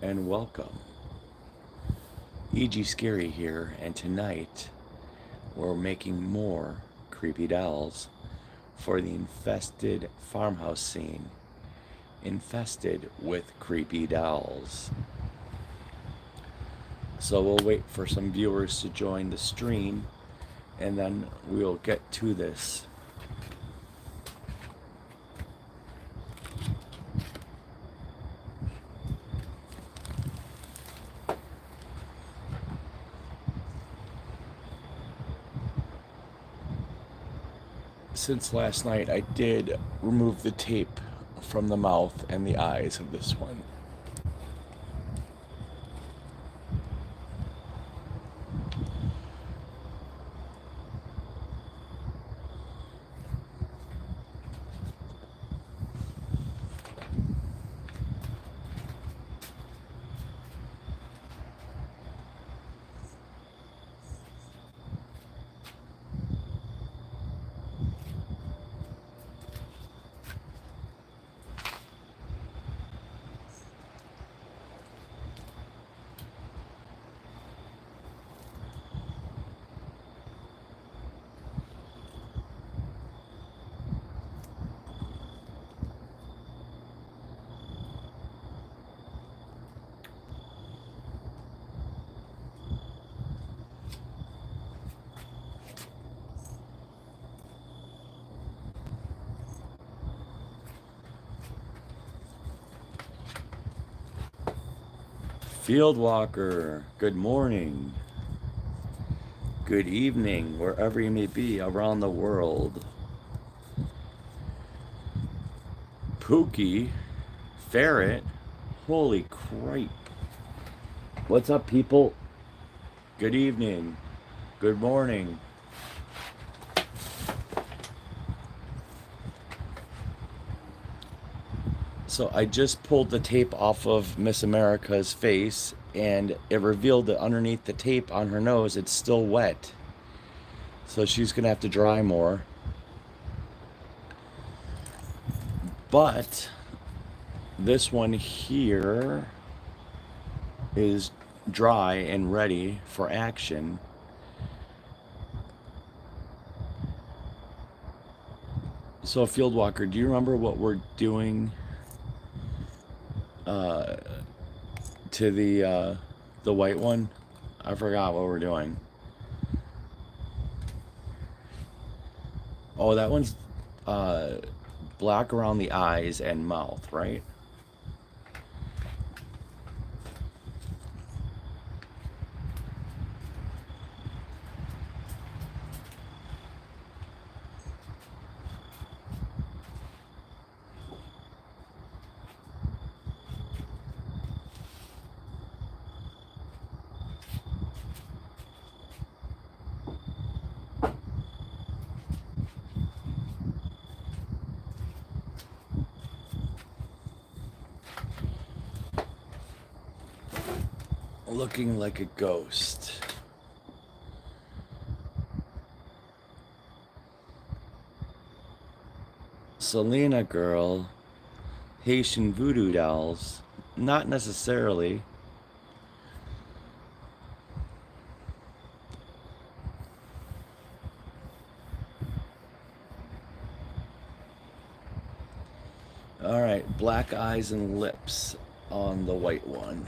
and welcome. E.G. Scary here, and tonight we're making more creepy dolls for the infested farmhouse scene. Infested with creepy dolls. So we'll wait for some viewers to join the stream, and then we'll get to this. Since last night, I did remove the tape from the mouth and the eyes of this one. Field Walker, good morning. Good evening, wherever you may be around the world. Pookie, Ferret, holy cripe. What's up, people? Good evening. Good morning. So I just pulled the tape off of Miss America's face, and it revealed that underneath the tape on her nose, it's still wet. So she's gonna have to dry more. But this one here is dry and ready for action. So Field Walker, do you remember what we're doing to the white one? I forgot what we're doing. Oh, that one's black around the eyes and mouth, right? Looking like a ghost. Selena girl, Haitian voodoo dolls, not necessarily. All right, black eyes and lips on the white one.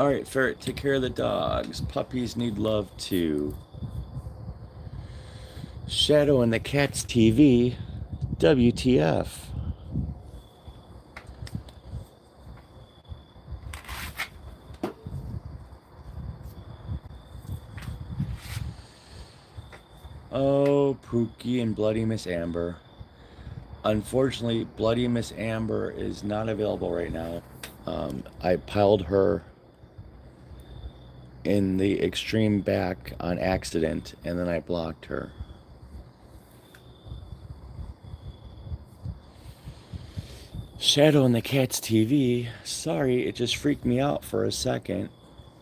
Alright, Ferret, take care of the dogs. Puppies need love too. Shadow and the Cats TV. WTF. Oh, Pookie and Bloody Miss Amber. Unfortunately, Bloody Miss Amber is not available right now. I piled her in the extreme back on accident, and then I blocked her. Shadow and the Cats TV. Sorry, it just freaked me out for a second.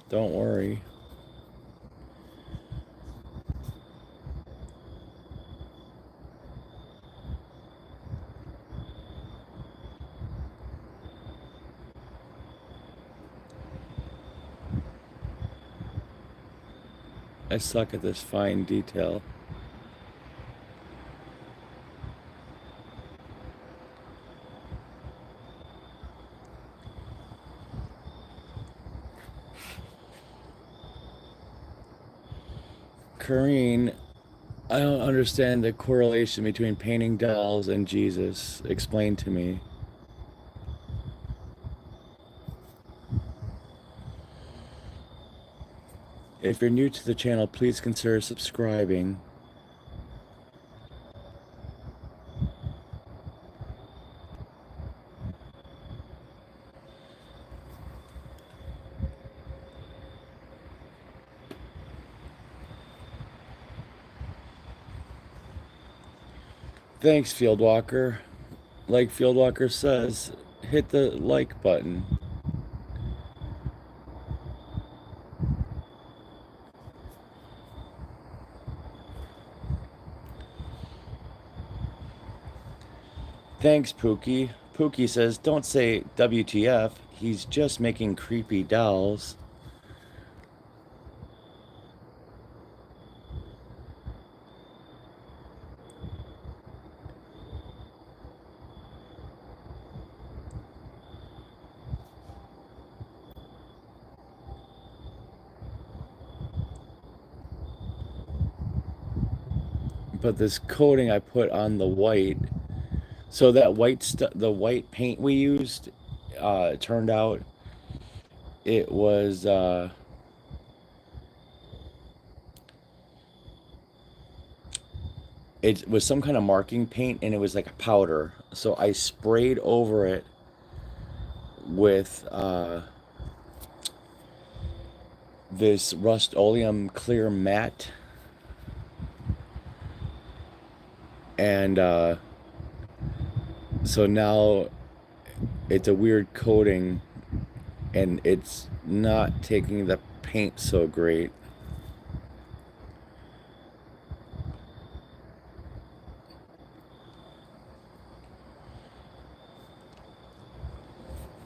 Don't worry. I suck at this fine detail. Corrine, I don't understand the correlation between painting dolls and Jesus. Explain to me. If you're new to the channel, please consider subscribing. Thanks, Fieldwalker. Like Fieldwalker says, hit the like button. Thanks, Pookie. Pookie says, don't say WTF. He's just making creepy dolls. But this coating I put on the white, so that the white paint we used, it turned out it was it was some kind of marking paint, and it was like a powder. So I sprayed over it with this Rust-Oleum clear matte, and so now it's a weird coating, and it's not taking the paint so great.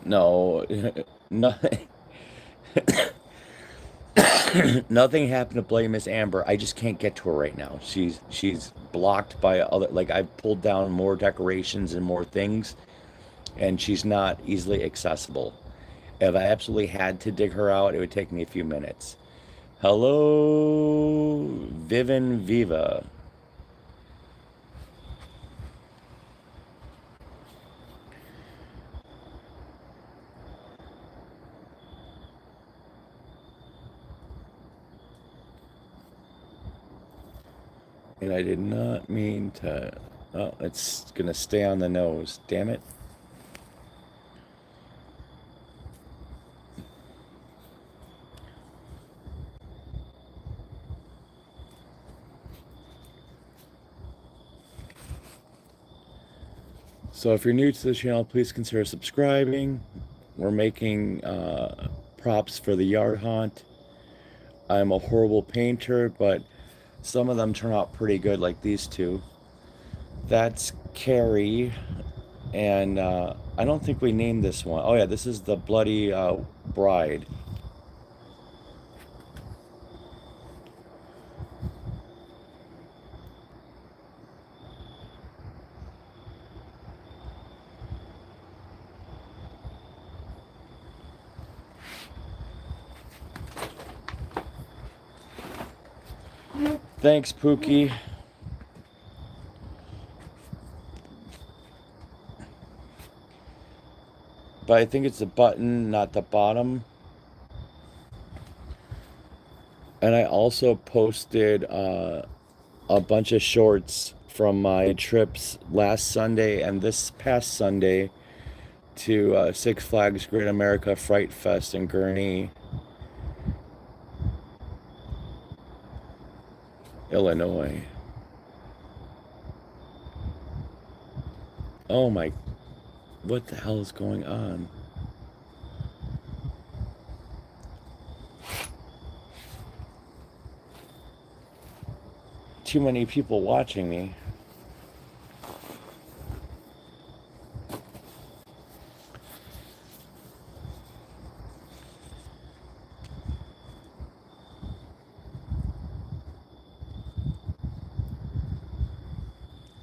No, nothing. Nothing happened to Bloody Miss Amber. I just can't get to her right now. She's blocked by other, like, I've pulled down more decorations and more things, and she's not easily accessible. If I absolutely had to dig her out, it would take me a few minutes. Hello, Vivin Viva. And I did not mean to... Oh, it's gonna stay on the nose. Damn it. So if you're new to the channel, please consider subscribing. We're making props for the yard haunt. I'm a horrible painter, but some of them turn out pretty good, like these two. That's Carrie, and I don't think we named this one. Oh yeah, this is the Bloody Bride. Thanks, Pookie. But I think it's the button, not the bottom. And I also posted a bunch of shorts from my trips last Sunday and this past Sunday to Six Flags Great America Fright Fest in Gurnee, Illinois. Oh my, what the hell is going on? Too many people watching me.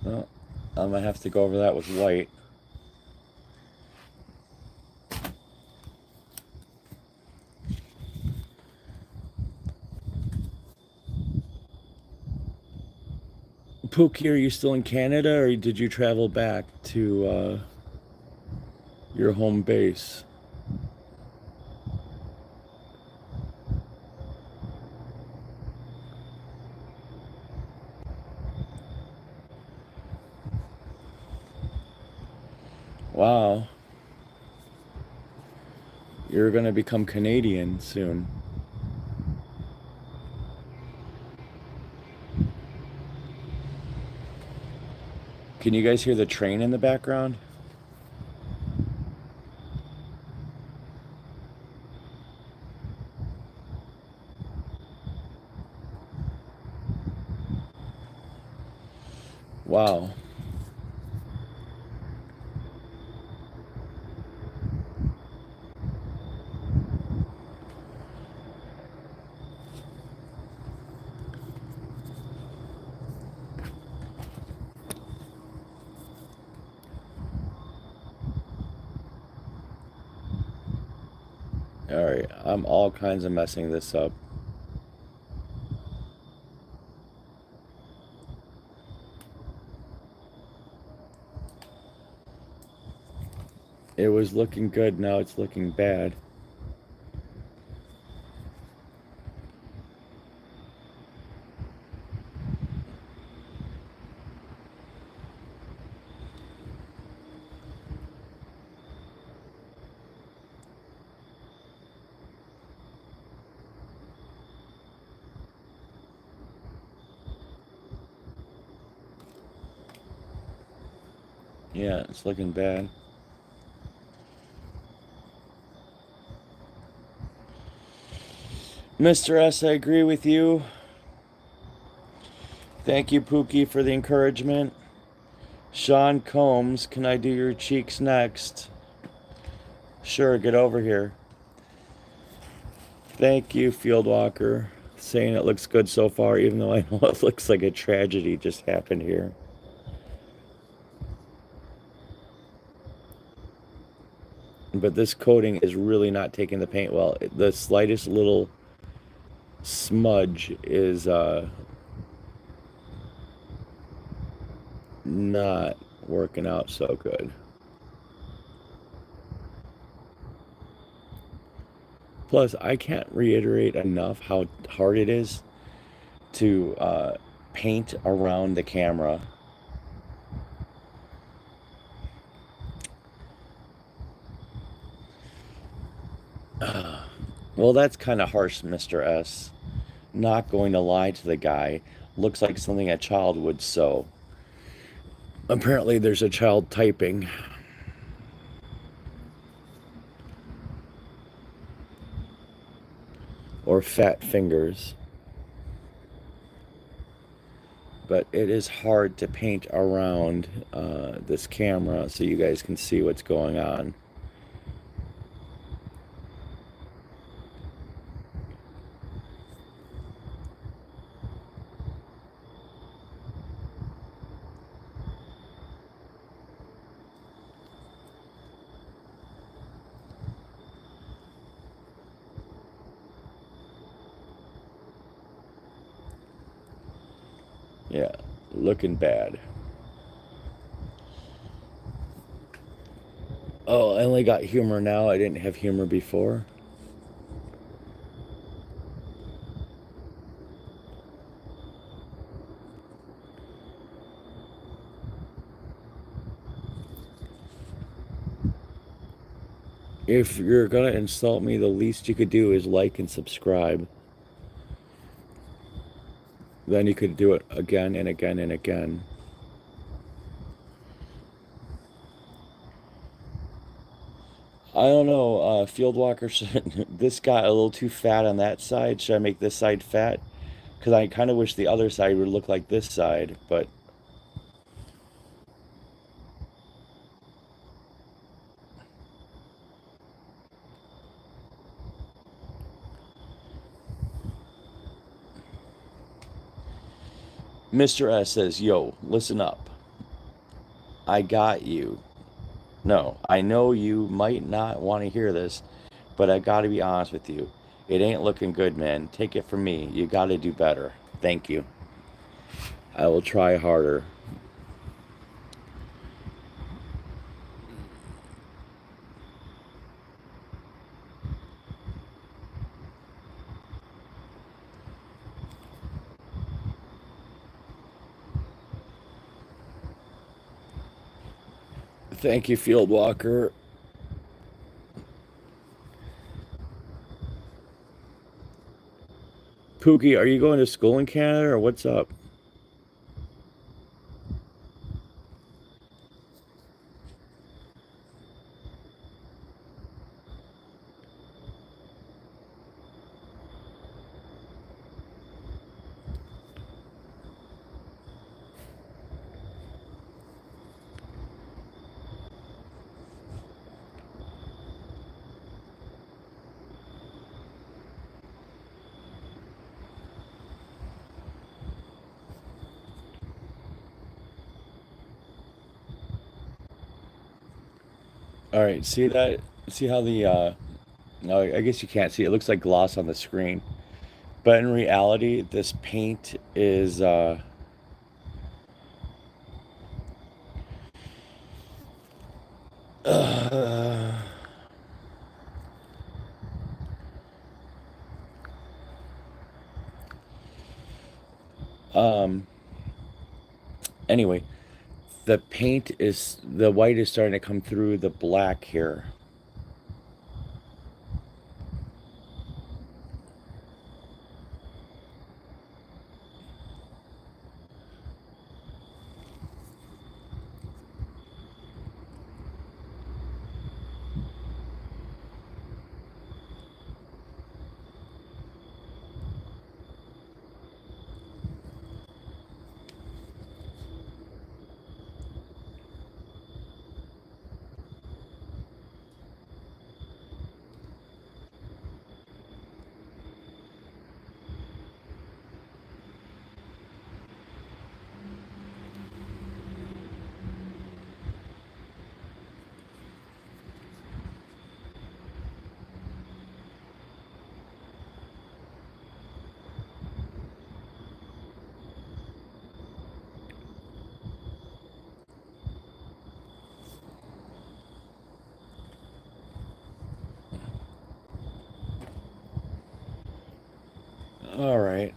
Well, I'm gonna have to go over that with White. Pookie, are you still in Canada or did you travel back to your home base? Wow, you're gonna become Canadian soon. Can you guys hear the train in the background? Wow. All right, I'm all kinds of messing this up. It was looking good, now it's looking bad. Yeah, it's looking bad. Mr. S, I agree with you. Thank you, Pookie, for the encouragement. Sean Combs, can I do your cheeks next? Sure, get over here. Thank you, Fieldwalker, saying it looks good so far, even though I know it looks like a tragedy just happened here. But this coating is really not taking the paint well. The slightest little smudge is not working out so good. Plus, I can't reiterate enough how hard it is to paint around the camera. Well, that's kind of harsh, Mr. S. Not going to lie to the guy. Looks like something a child would sew. Apparently, there's a child typing. Or fat fingers. But it is hard to paint around this camera so you guys can see what's going on. Yeah, looking bad. Oh, I only got humor now. I didn't have humor before. If you're gonna insult me, the least you could do is like and subscribe. Then you could do it again and again and again. I don't know, Field Walker, this got a little too fat on that side. Should I make this side fat? Because I kind of wish the other side would look like this side, but Mr. S says, yo, listen up. I got you. No, I know you might not want to hear this, but I gotta be honest with you. It ain't looking good, man. Take it from me. You gotta do better. Thank you. I will try harder. Thank you, Field Walker. Pookie, are you going to school in Canada or what's up? All right, see that? See how the no, I guess you can't see. It looks like gloss on the screen. But in reality, this paint is uh, um anyway, the paint is the white is starting to come through the black here. All right.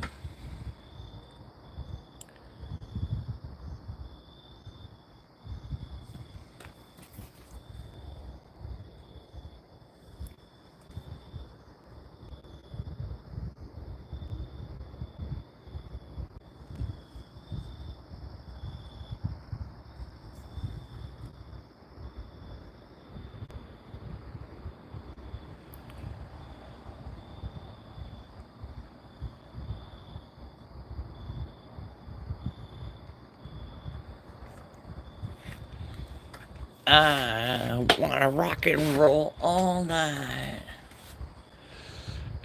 I want to rock and roll all night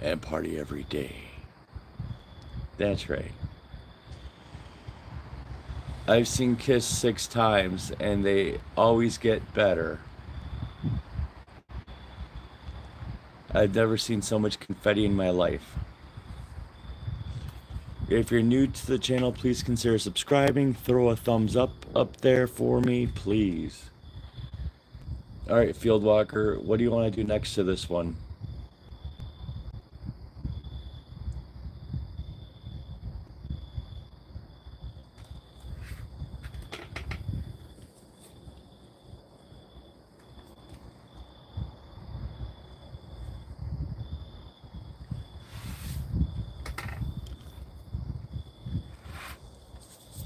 and party every day. That's right. I've seen Kiss 6 times and they always get better. I've never seen so much confetti in my life. If you're new to the channel, please consider subscribing. Throw a thumbs up there for me, please. All right, Field Walker, what do you want to do next to this one?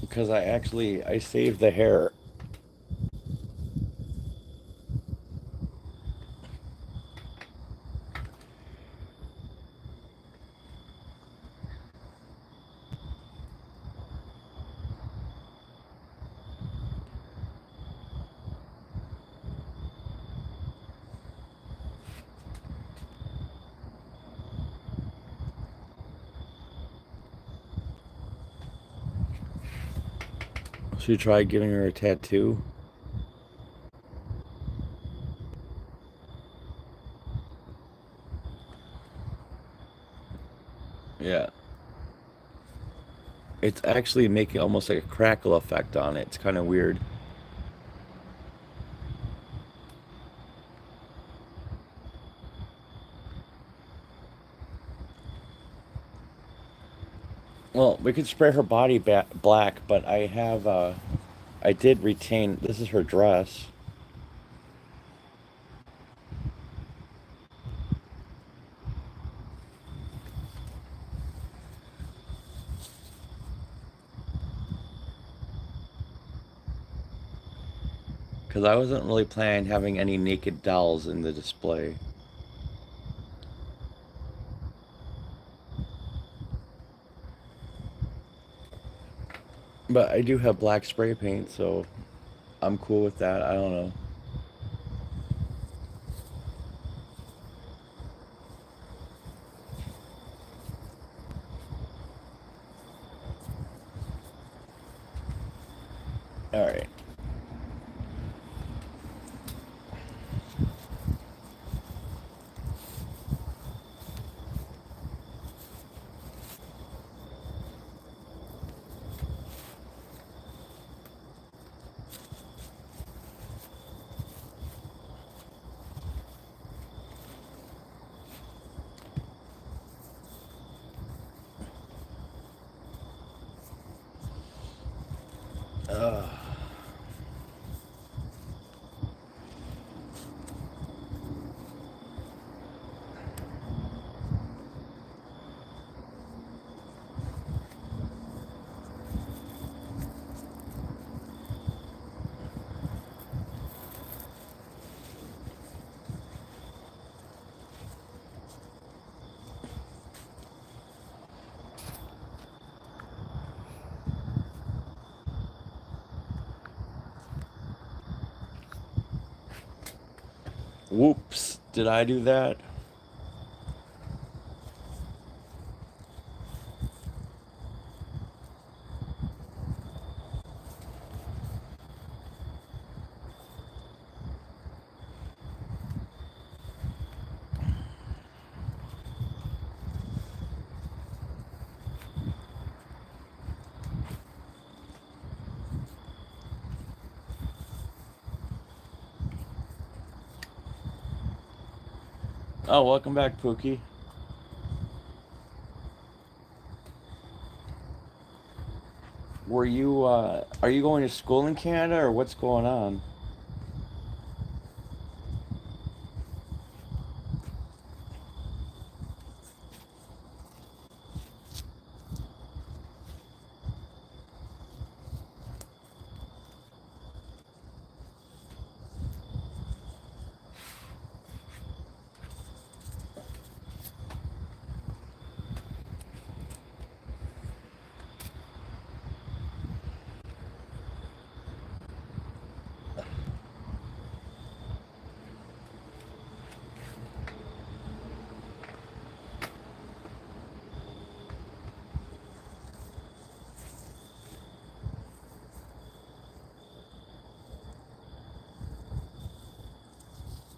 Because I saved the hair. Should you try giving her a tattoo? Yeah. It's actually making almost like a crackle effect on it. It's kind of weird. Well, we could spray her body black, but I did retain, this is her dress. Because I wasn't really planning having any naked dolls in the display. But I do have black spray paint, so I'm cool with that. I don't know. All right. Ugh. Whoops. Did I do that? Oh, welcome back, Pookie. Are you going to school in Canada or what's going on?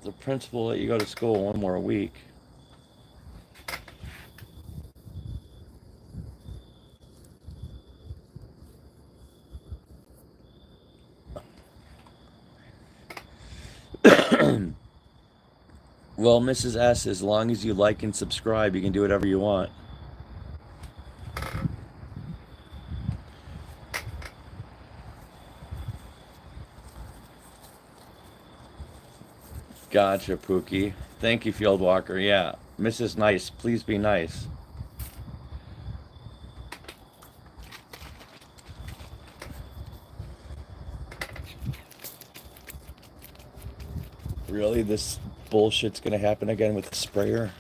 The principal let you go to school one more week. Well, Mrs. S, as long as you like and subscribe, you can do whatever you want. Gotcha, Pookie. Thank you, Field Walker. Yeah, Mrs. Nice, please be nice. Really, this bullshit's gonna happen again with the sprayer?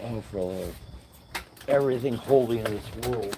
Oh, for love. Everything holy in this world.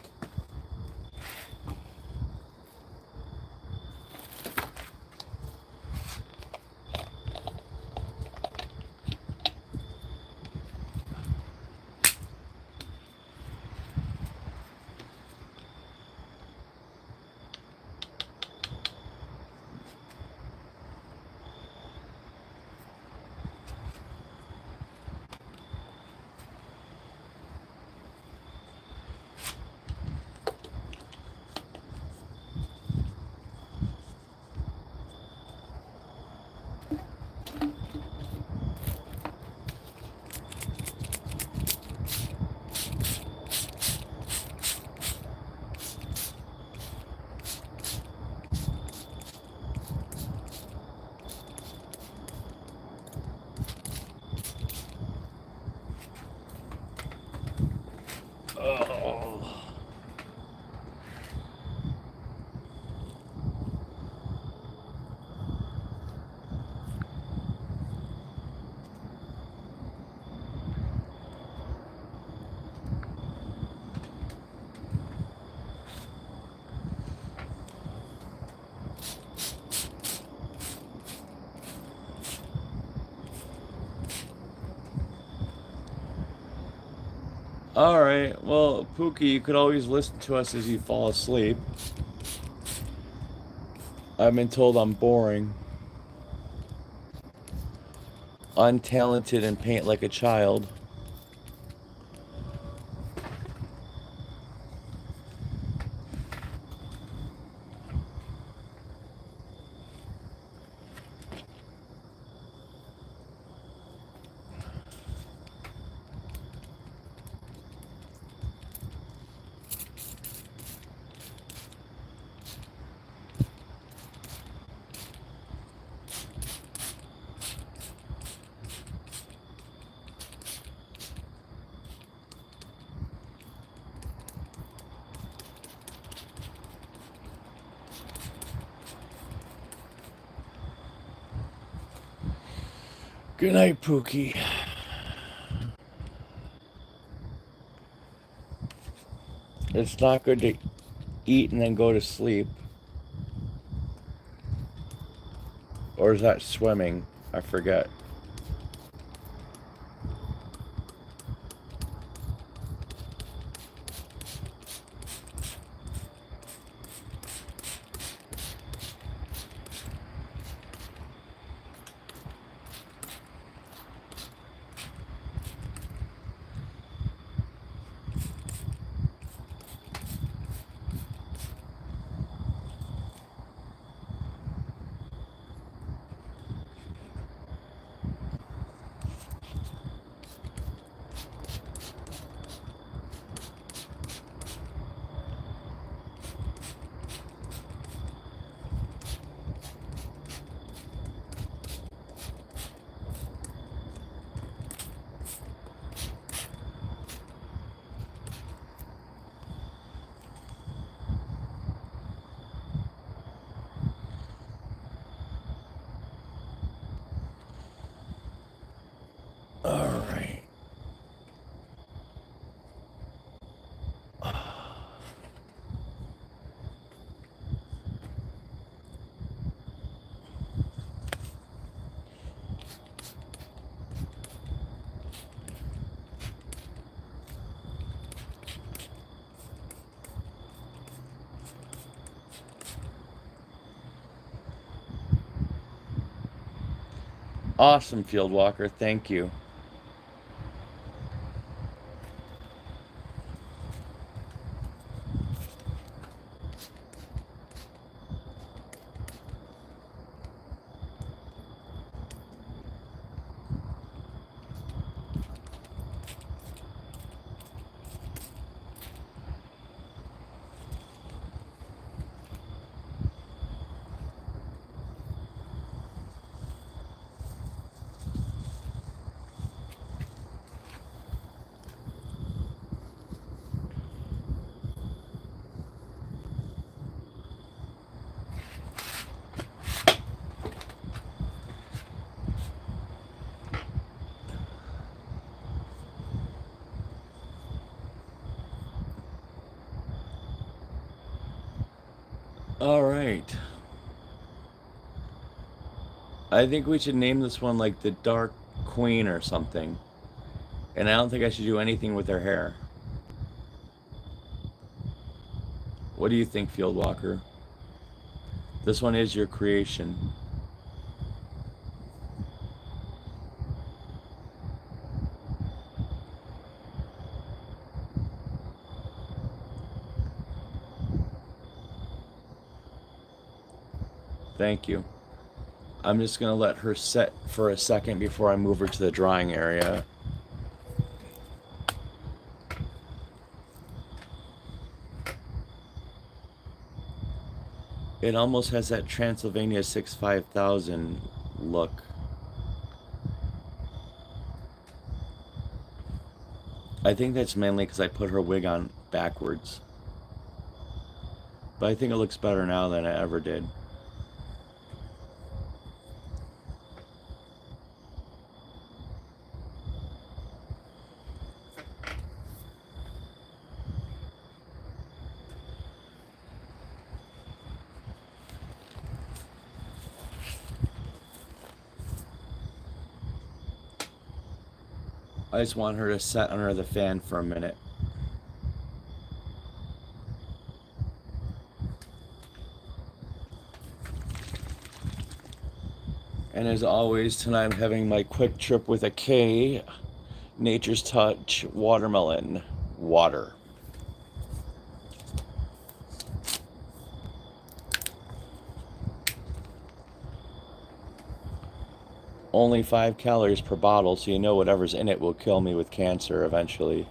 Oh. Alright, well, Pookie, you could always listen to us as you fall asleep. I've been told I'm boring, untalented, and paint like a child. Good night, Pookie. It's not good to eat and then go to sleep. Or is that swimming? I forget. Alright. Awesome, Field Walker. Thank you. All right. I think we should name this one like the Dark Queen or something. And I don't think I should do anything with her hair. What do you think, Field Walker? This one is your creation. Thank you. I'm just going to let her set for a second before I move her to the drawing area. It almost has that Transylvania 65000 look. I think that's mainly because I put her wig on backwards. But I think it looks better now than it ever did. I just want her to set under the fan for a minute. And as always, tonight I'm having my quick trip with a K, Nature's Touch watermelon water. Only 5 calories per bottle, so you know whatever's in it will kill me with cancer eventually.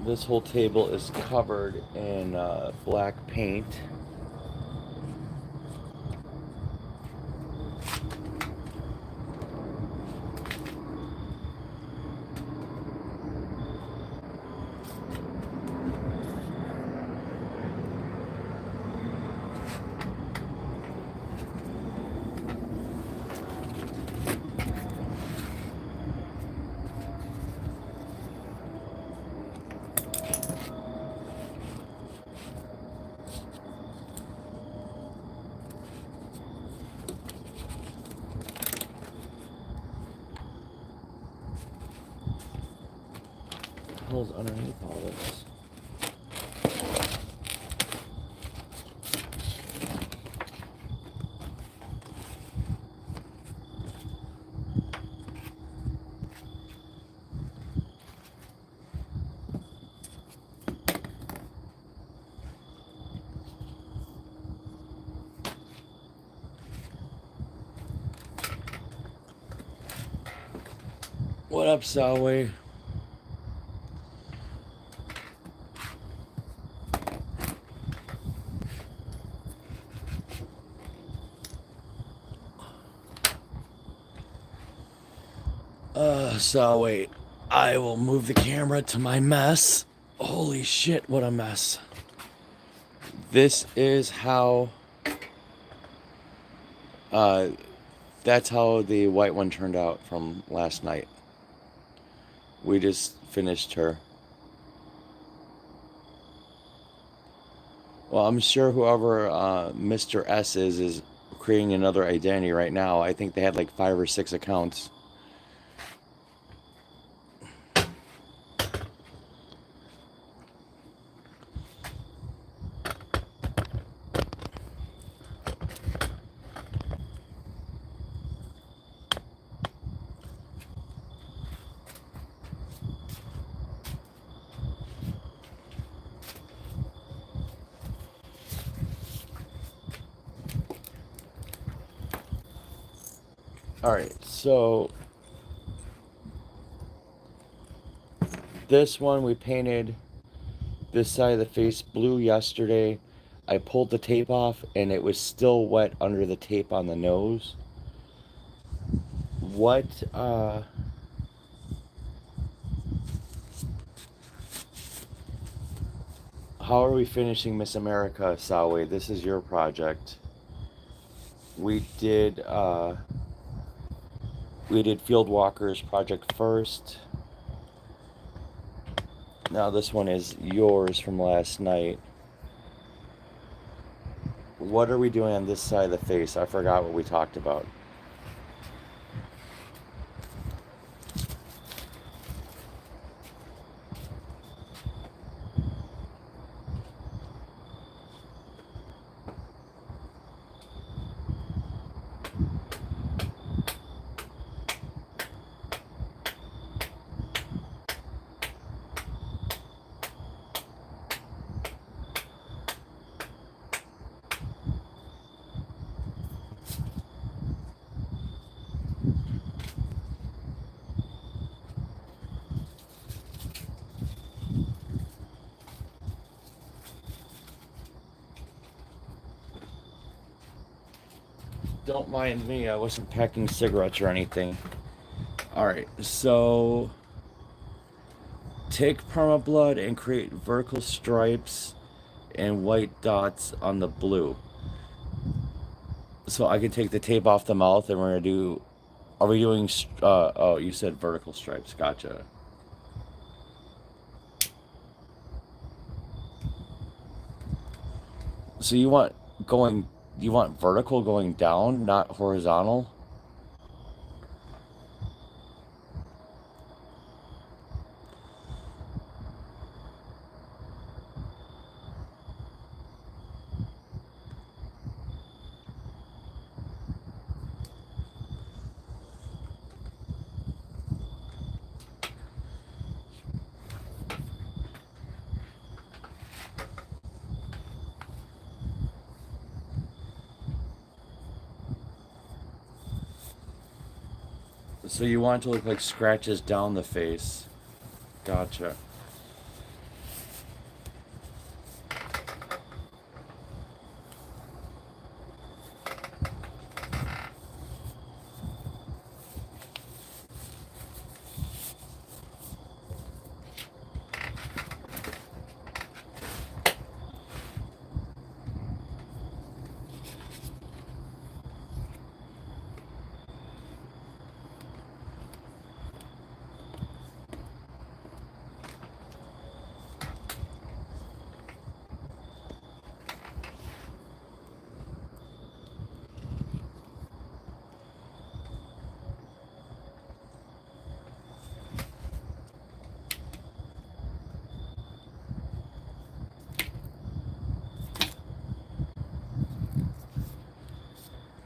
This whole table is covered in black paint. Holes underneath all this. What up, Salway? So wait, I will move the camera to my mess. Holy shit, what a mess. This is how, that's how the white one turned out from last night. We just finished her. Well, I'm sure whoever Mr. S is creating another identity right now. I think they had like 5 or 6 accounts. Alright, so this one we painted this side of the face blue yesterday. I pulled the tape off and it was still wet under the tape on the nose. What, how are we finishing Miss America, Sawe? This is your project. We did, Field Walker's project first. Now this one is yours from last night. What are we doing on this side of the face? I forgot what we talked about. Don't mind me, I wasn't packing cigarettes or anything. Alright, so take permablood and create vertical stripes and white dots on the blue. So I can take the tape off the mouth and we're gonna do. Are we doing? Oh, you said vertical stripes. Gotcha. So you want going? You want vertical going down, not horizontal? So you want it to look like scratches down the face. Gotcha.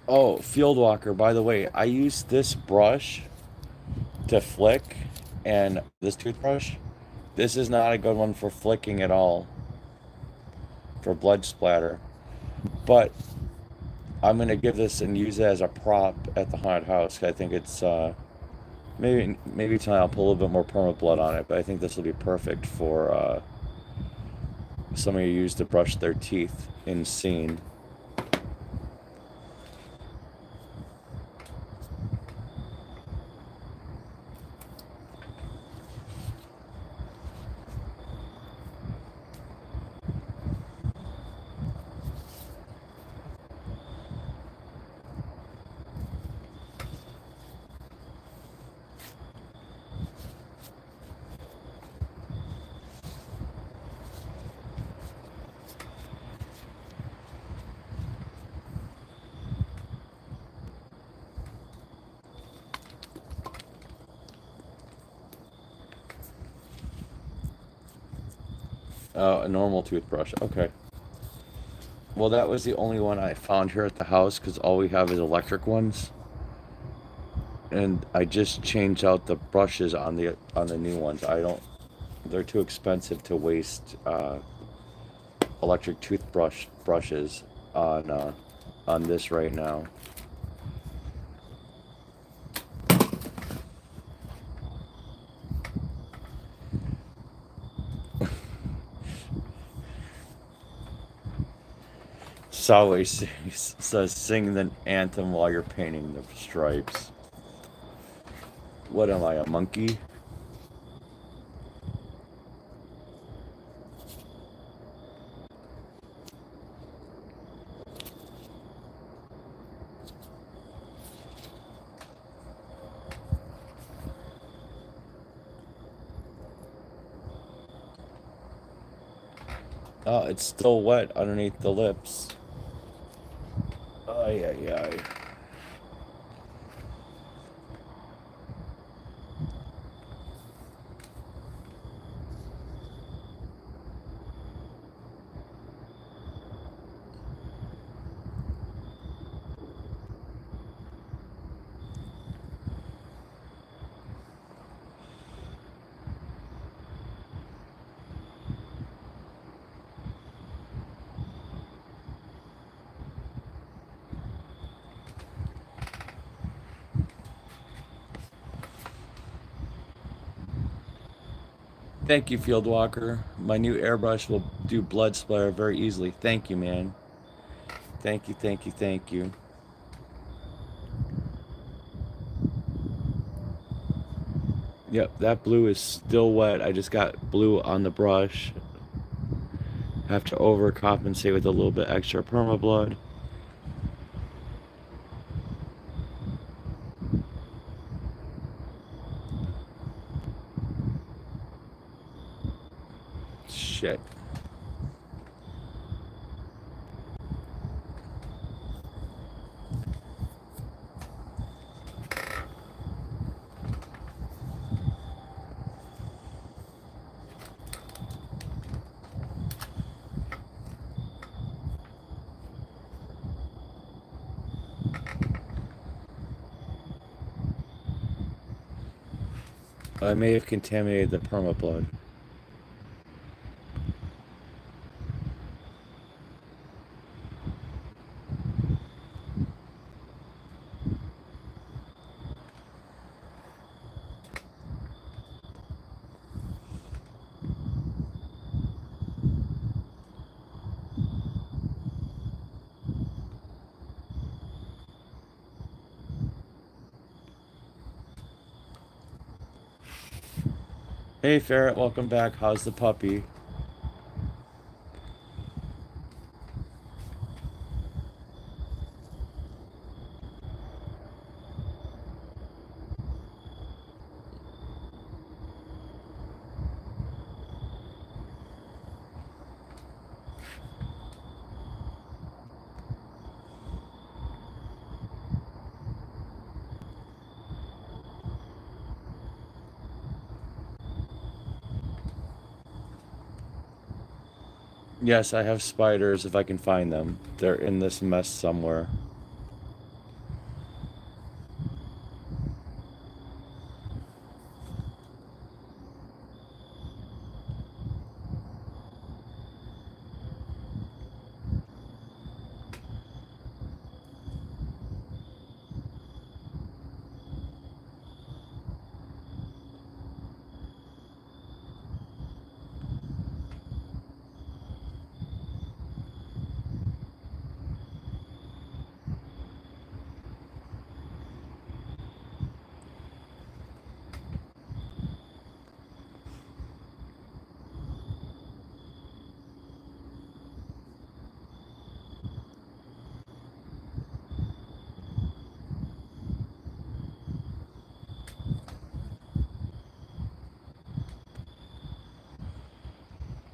Oh, Field Walker, by the way, I use this brush to flick, and this toothbrush. This is not a good one for flicking at all, for blood splatter. But I'm gonna give this and use it as a prop at the haunted house. I think it's maybe tonight I'll put a little bit more perma blood on it, but I think this will be perfect for somebody who used to brush their teeth in scene. A normal toothbrush. Okay. Well, that was the only one I found here at the house because all we have is electric ones. And I just changed out the brushes on the new ones. I don't. They're too expensive to waste electric toothbrush brushes on this right now. Sally says, sing the anthem while you're painting the stripes. What am I, a monkey? Oh, it's still wet underneath the lips. Ay, ay, ay. Thank you, Field Walker. My new airbrush will do blood splatter very easily. Thank you, man. Thank you, thank you, thank you. Yep, that blue is still wet. I just got blue on the brush. Have to overcompensate with a little bit extra perma blood. Shit. I may have contaminated the perma blood. Hey Ferret, welcome back. How's the puppy? Yes, I have spiders if I can find them. They're in this mess somewhere.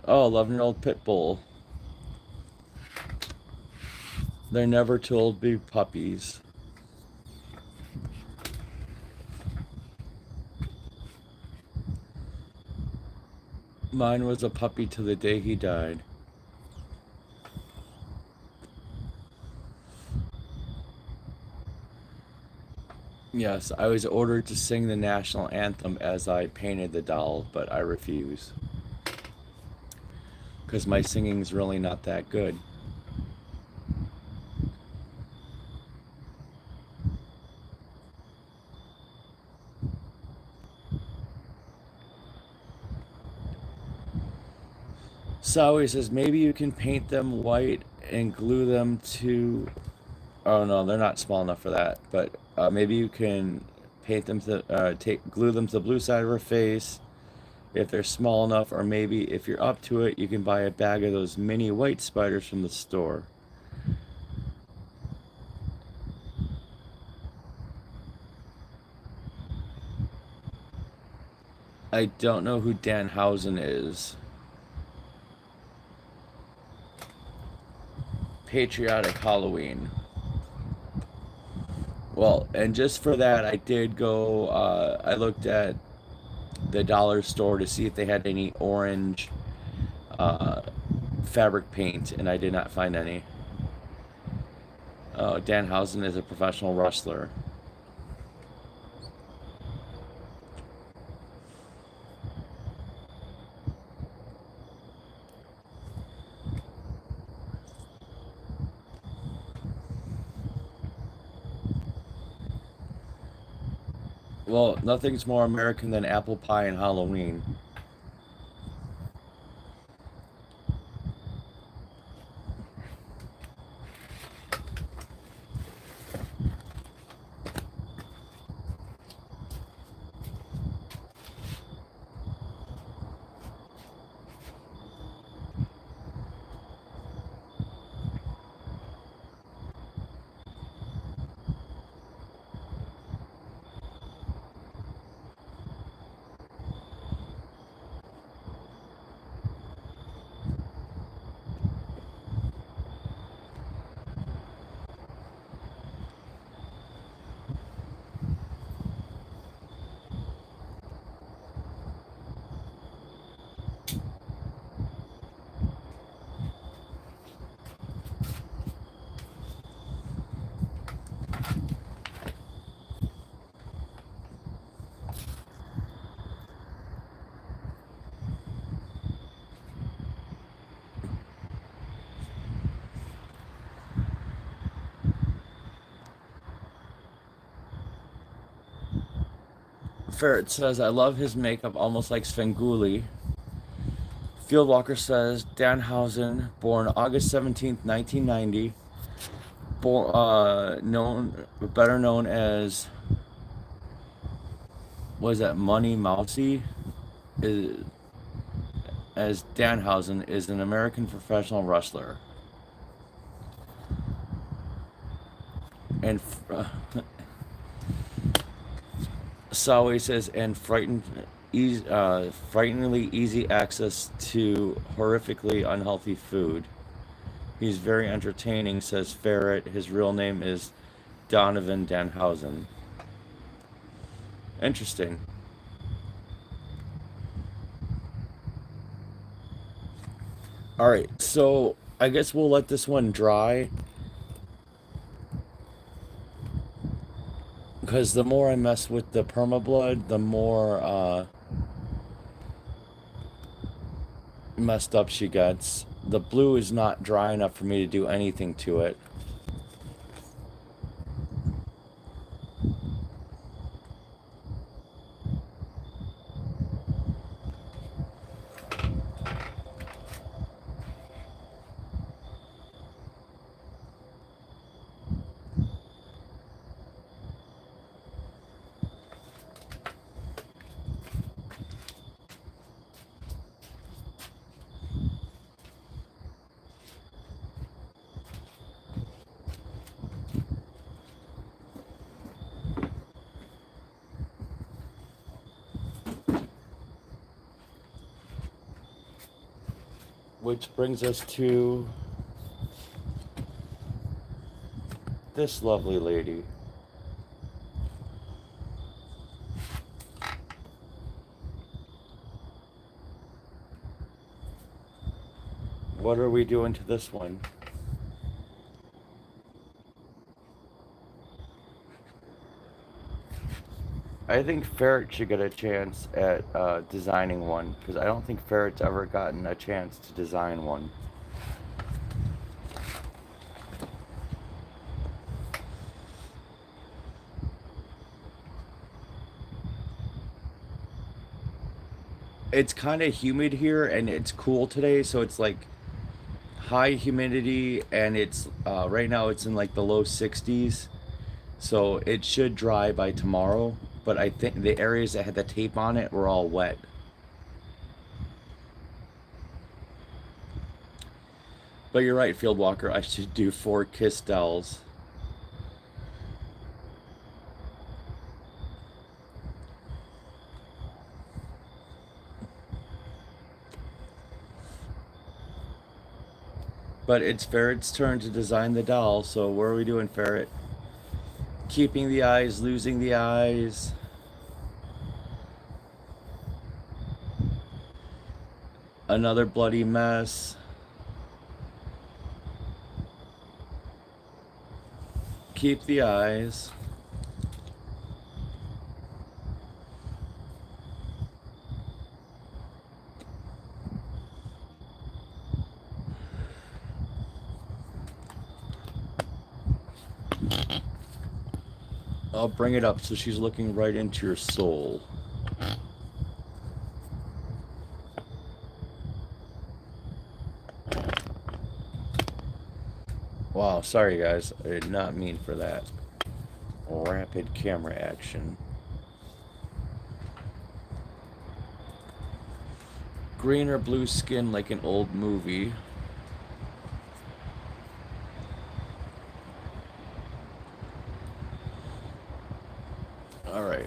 Oh, 11-year-old pit bull. They're never too old to be puppies. Mine was a puppy to the day he died. Yes, I was ordered to sing the national anthem as I painted the doll, but I refuse. Because my singing's really not that good. Sally says, maybe you can paint them white and glue them to. Oh no, they're not small enough for that. But maybe you can paint them to glue them to the blue side of her face if they're small enough, or maybe if you're up to it, you can buy a bag of those mini white spiders from the store. I don't know who Danhausen is. Patriotic Halloween. Well, and just for that, I did go. I looked at the dollar store to see if they had any orange uh, fabric paint, and I did not find any. Danhausen is a professional wrestler. Well, nothing's more American than apple pie and Halloween. Ferret says, I love his makeup, almost like Svengoolie. Fieldwalker says, Danhausen, born August 17th, 1990. Better known as, what is that, Money Mousy? Is, as Danhausen is an American professional wrestler. And Sawe says, and frighteningly easy access to horrifically unhealthy food. He's very entertaining, says Ferret. His real name is Donovan Danhausen. Interesting. Alright, so I guess we'll let this one dry. Because the more I mess with the permablood, the more messed up she gets. The blue is not dry enough for me to do anything to it. Which brings us to this lovely lady. What are we doing to this one? I think Ferret should get a chance at designing one, because I don't think Ferret's ever gotten a chance to design one. It's kind of humid here and it's cool today, so it's like high humidity, and it's right now it's in like the low 60s, so it should dry by tomorrow. But I think the areas that had the tape on it were all wet. But you're right, Field Walker. I should do 4 Kiss Dells. But it's Ferret's turn to design the doll. So what are we doing, Ferret? Keeping the eyes, losing the eyes. Another bloody mess. Keep the eyes. I'll bring it up so she's looking right into your soul. Wow, sorry guys. I did not mean for that. Rapid camera action. Green or blue skin like an old movie. All right.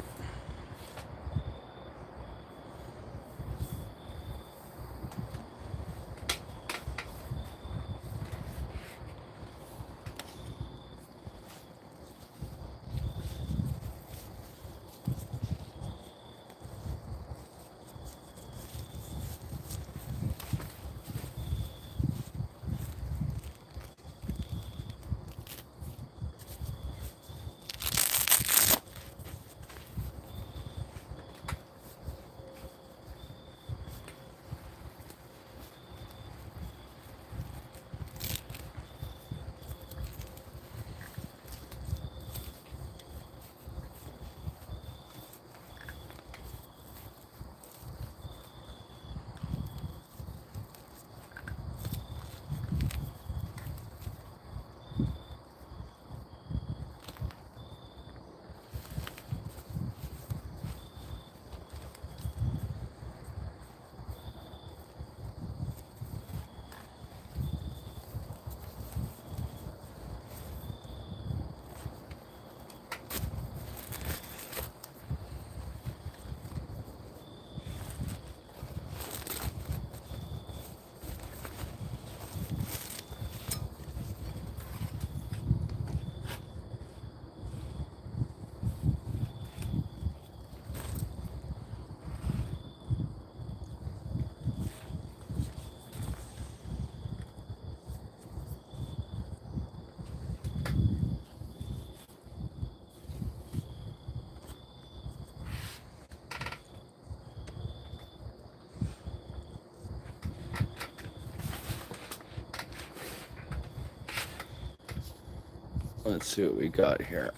Let's see what we got here.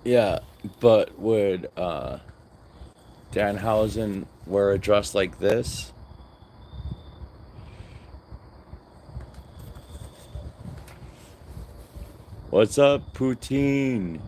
Yeah, but would Danhausen wear a dress like this? What's up, Poutine?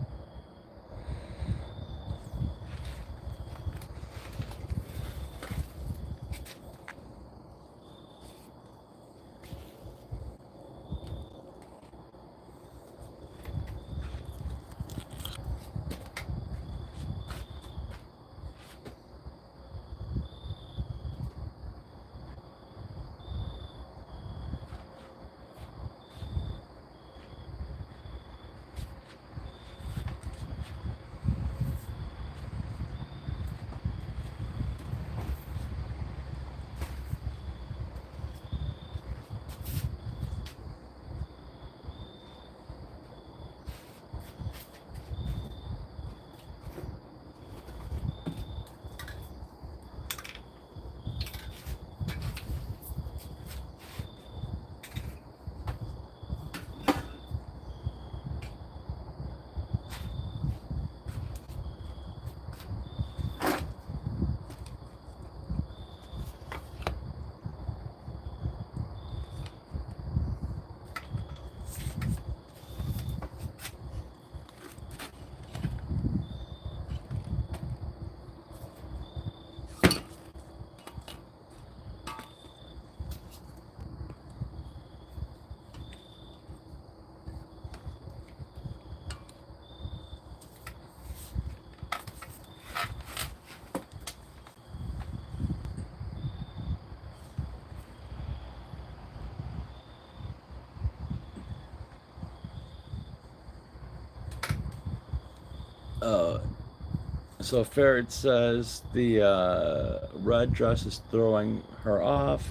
So Ferret says the red dress is throwing her off.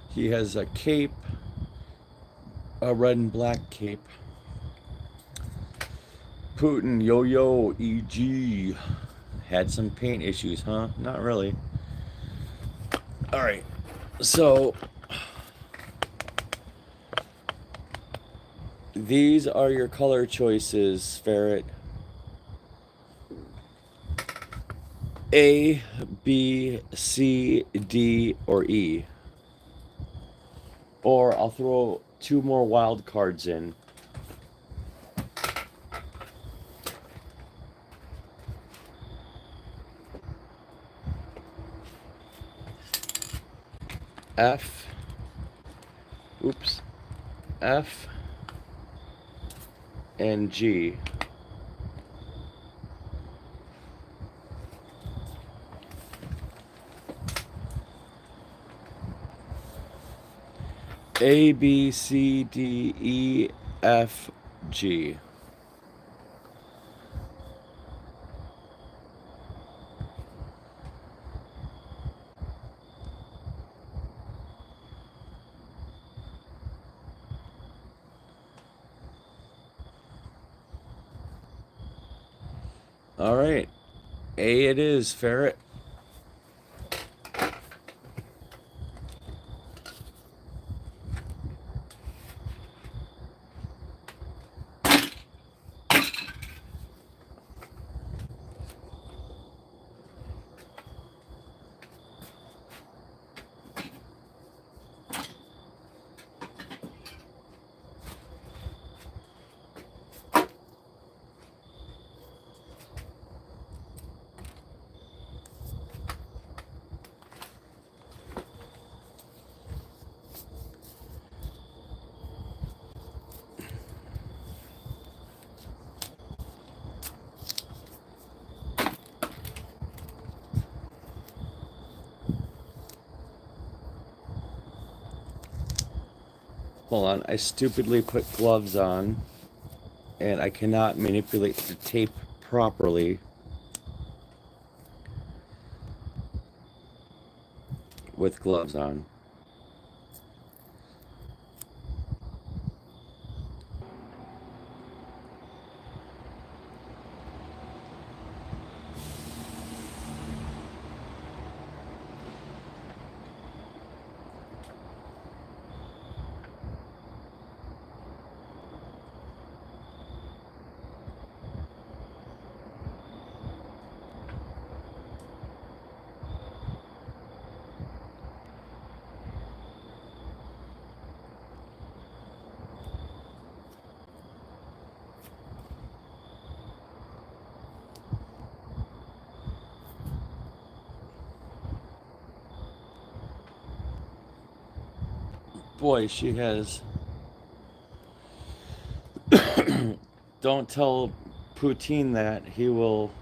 He has a cape, a red and black cape. Putin, yo-yo, EG. Had some paint issues, huh? Not really. All right. So these are your color choices, Ferret. A, B, C, D, or E. Or I'll throw two more wild cards in. F, oops, F, and G. A, B, C, D, E, F, G. All right. A it is, Ferret. Hold on, I stupidly put gloves on and I cannot manipulate the tape properly with gloves on. Boy, she has. Don't tell Poutine that. He will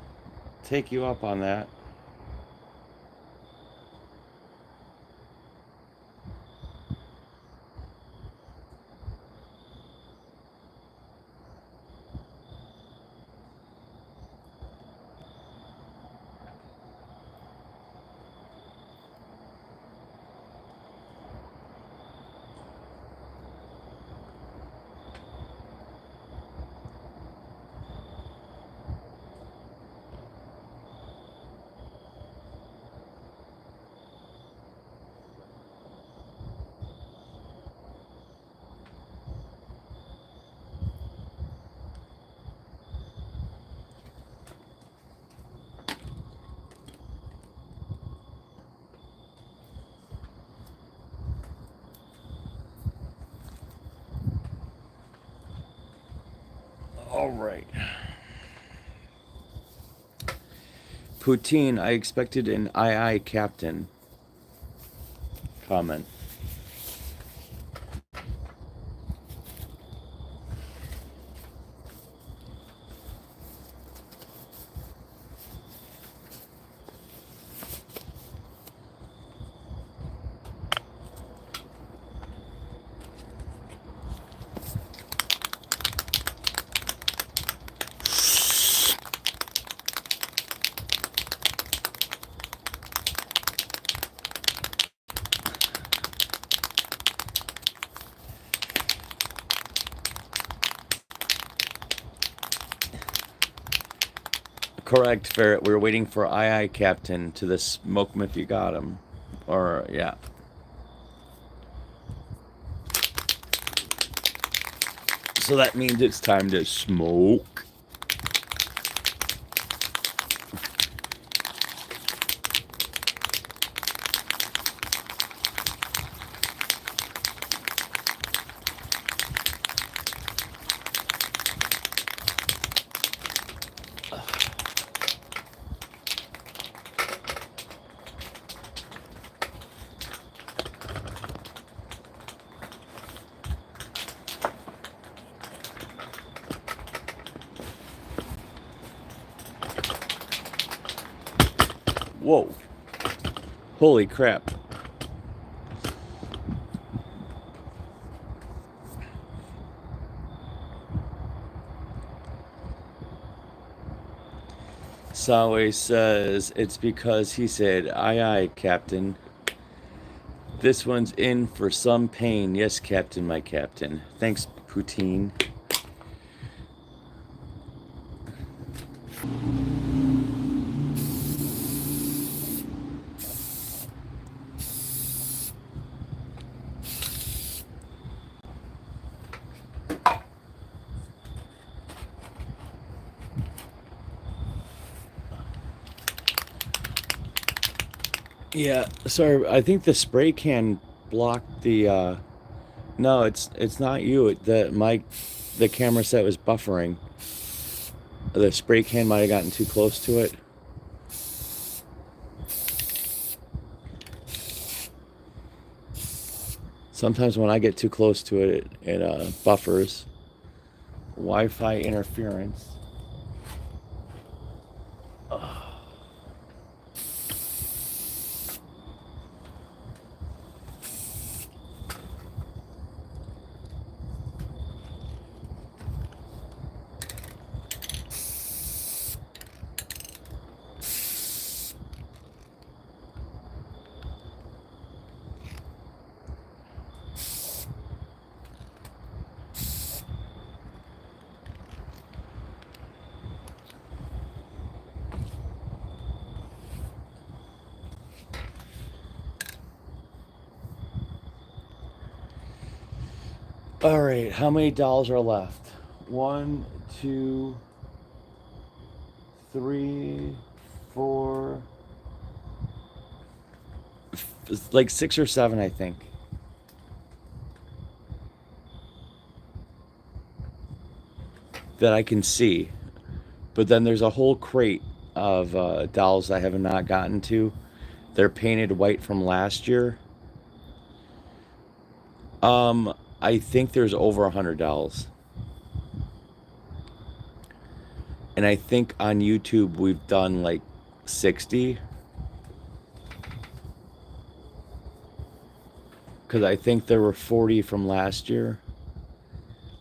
take you up on that. All right. Poutine, I expected an aye captain comment. Correct, Ferret. We were waiting for II Captain to the smoke him if you got him. Or, yeah. So that means it's time to smoke. Whoa. Holy crap. Sawe says it's because he said, aye, Captain. This one's in for some pain. Yes, Captain, my Captain. Thanks, Poutine. Yeah, sorry. I think the spray can blocked the. No, it's not you. The camera set was buffering. The spray can might have gotten too close to it. Sometimes when I get too close to it, it buffers. Wi-Fi interference. All right, how many dolls are left? 1, 2, 3, 4. It's like 6 or 7, I think. That I can see. But then there's a whole crate of dolls I have not gotten to. They're painted white from last year. I think there's over 100 dolls. And I think on YouTube we've done like 60. Because I think there were 40 from last year.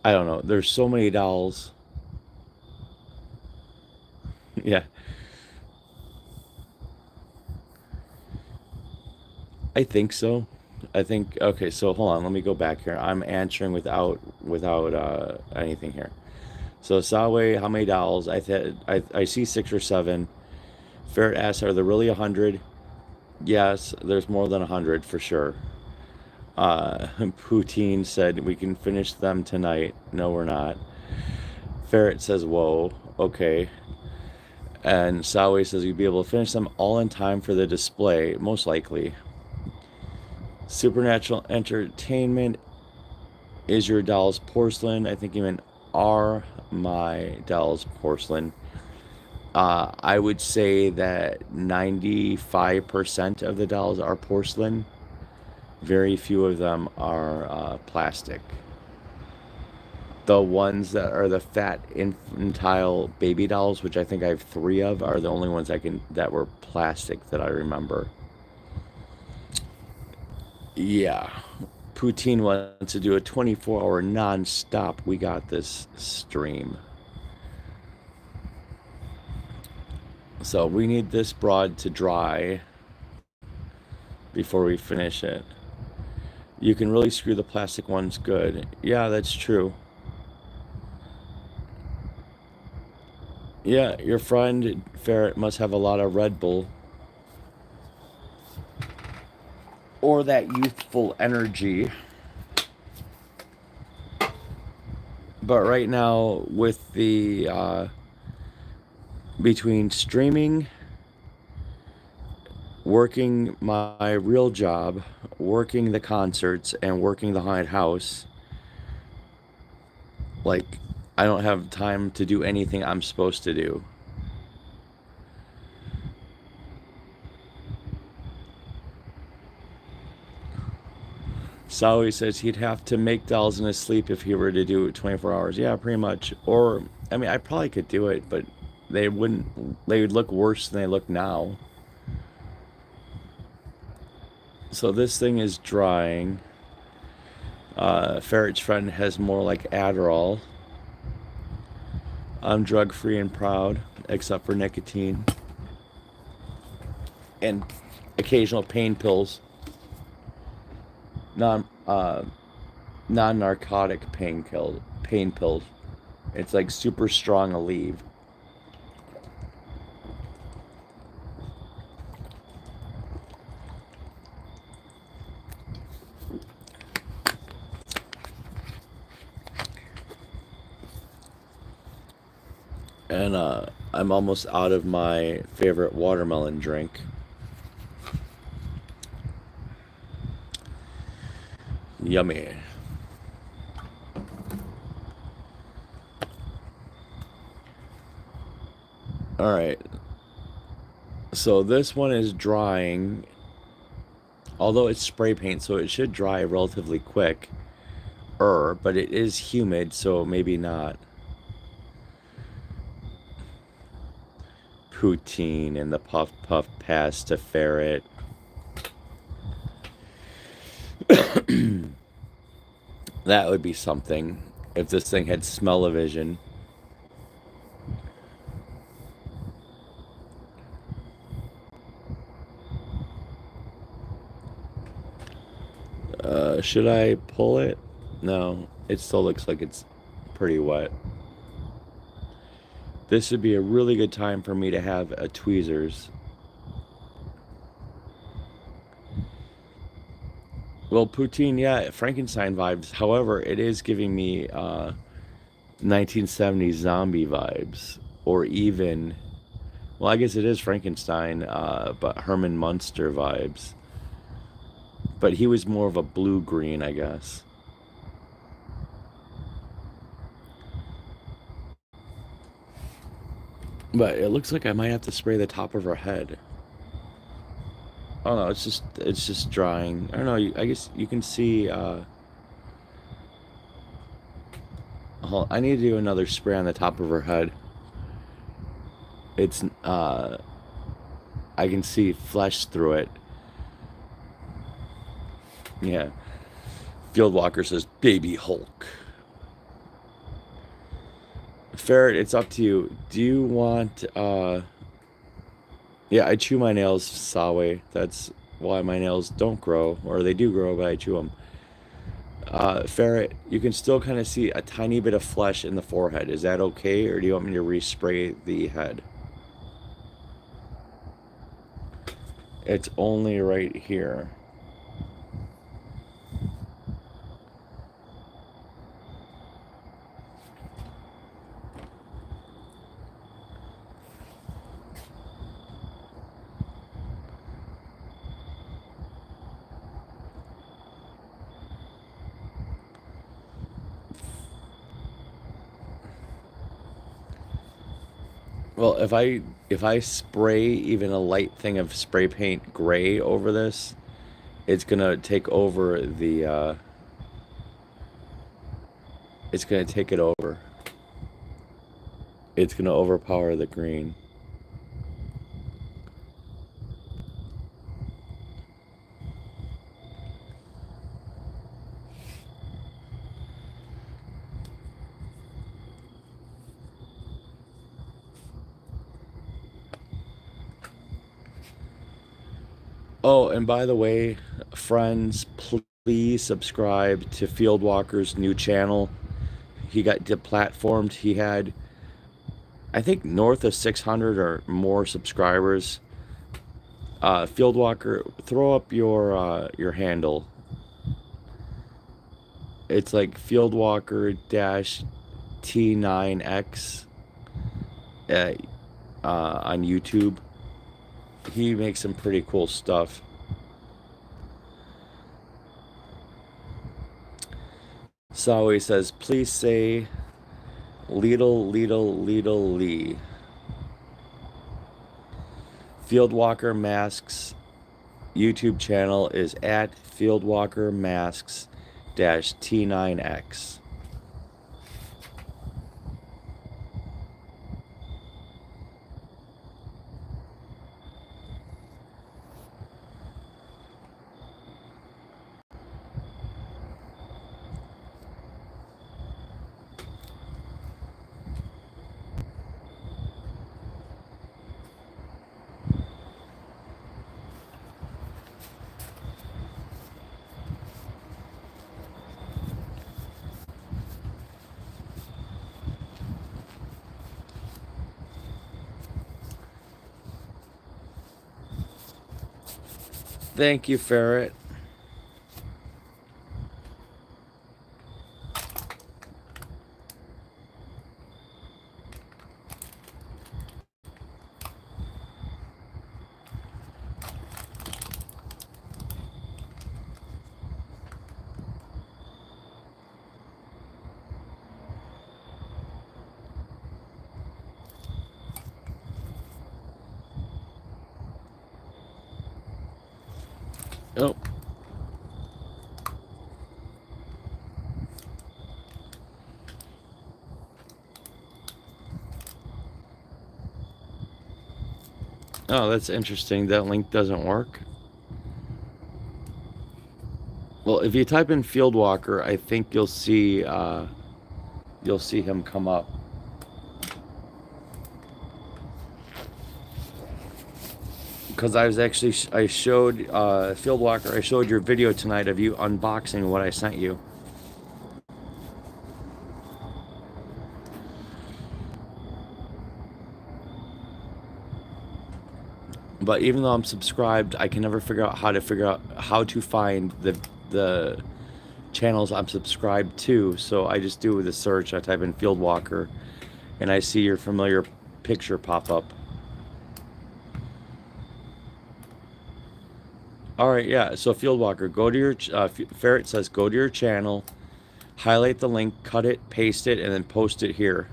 I don't know. There's so many dolls. Yeah. I think so. I think okay, so hold on, let me go back here. I'm answering without anything here. So Sawe, how many dolls? I see 6 or 7. Ferret asks, are there really 100? Yes, there's more than 100 for sure. Poutine said we can finish them tonight. No, we're not. Ferret says, whoa, okay. And Sawe says you'll be able to finish them all in time for the display, most likely. Supernatural Entertainment is your doll's porcelain. I think you meant are my doll's porcelain. I would say that 95% of the dolls are porcelain. Very few of them are plastic. The ones that are the fat infantile baby dolls, which I think I have 3 of, are the only ones that were plastic that I remember. Yeah. Poutine wants to do a 24-hour non-stop We Got This stream. So we need this broad to dry before we finish it. You can really screw the plastic ones good. Yeah, that's true. Yeah, your friend Ferret must have a lot of Red Bull or that youthful energy. But right now, with the between streaming, working my real job, working the concerts, and working the haunted house, like, I don't have time to do anything I'm supposed to do. Sally says he'd have to make dolls in his sleep if he were to do it 24 hours. Yeah, pretty much. Or, I mean, I probably could do it, but they wouldn't, they would look worse than they look now. So this thing is drying. Ferret's friend has more like Adderall. I'm drug free and proud, except for nicotine and occasional pain pills. Non non narcotic pain pills. It's like super strong Aleve. And I'm almost out of my favorite watermelon drink. Yummy. All right. So this one is drying, although it's spray paint, so it should dry relatively quick. But it is humid, so maybe not. Poutine and the puff puff pasta ferret. That would be something if this thing had smell-o-vision. Should I pull it? No, it still looks like it's pretty wet. This would be a really good time for me to have a tweezers. Well, poutine, yeah, Frankenstein vibes. However, it is giving me 1970s zombie vibes, or even, well, I guess it is Frankenstein, but Herman Munster vibes. But he was more of a blue green, I guess. But it looks like I might have to spray the top of her head. Oh no, it's just drying. I don't know. I guess you can see. I need to do another spray on the top of her head. It's I can see flesh through it. Yeah. Fieldwalker says, "Baby Hulk." Ferret, it's up to you. Do you want? Yeah, I chew my nails, Sawe. That's why my nails don't grow, or they do grow, but I chew them. Ferret, you can still kind of see a tiny bit of flesh in the forehead. Is that okay, or do you want me to respray the head? It's only right here. Well, if I spray even a light thing of spray paint gray over this, it's gonna take over the it's gonna take it over. It's gonna overpower the green. Oh, and by the way, friends, please subscribe to Fieldwalker's new channel. He got deplatformed. He had I think north of 600 or more subscribers. Fieldwalker, throw up your handle. It's like Fieldwalker dash T9X uh, on YouTube. He makes some pretty cool stuff. So he says, please say Lidl Lee. Fieldwalker Masks YouTube channel is at Fieldwalker Masks dash T9X. Thank you, Ferret. Oh. Oh, that's interesting. That link doesn't work. Well, if you type in Fieldwalker, I think you'll see him come up. Because I was actually I showed Fieldwalker. I showed your video tonight of you unboxing what I sent you. But even though I'm subscribed, I can never figure out how to find the channels I'm subscribed to. So I just do with a search. I type in Fieldwalker, and I see your familiar picture pop up. All right, yeah. So Fieldwalker, go to your Ferret says go to your channel, highlight the link, cut it, paste it, and then post it here.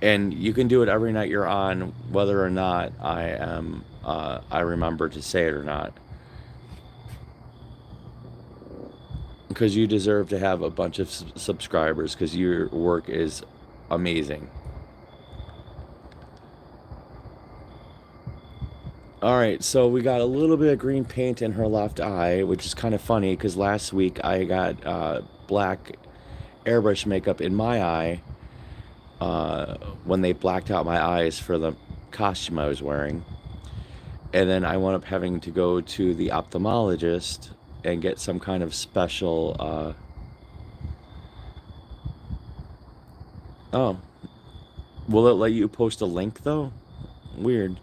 And you can do it every night you're on, whether or not I remember to say it or not. Because you deserve to have a bunch of subscribers, because your work is amazing. All right, so we got a little bit of green paint in her left eye, which is kind of funny because last week I got black airbrush makeup in my eye when they blacked out my eyes for the costume I was wearing. And then I wound up having to go to the ophthalmologist and get some kind of special... Oh. Will it let you post a link, though? Weird.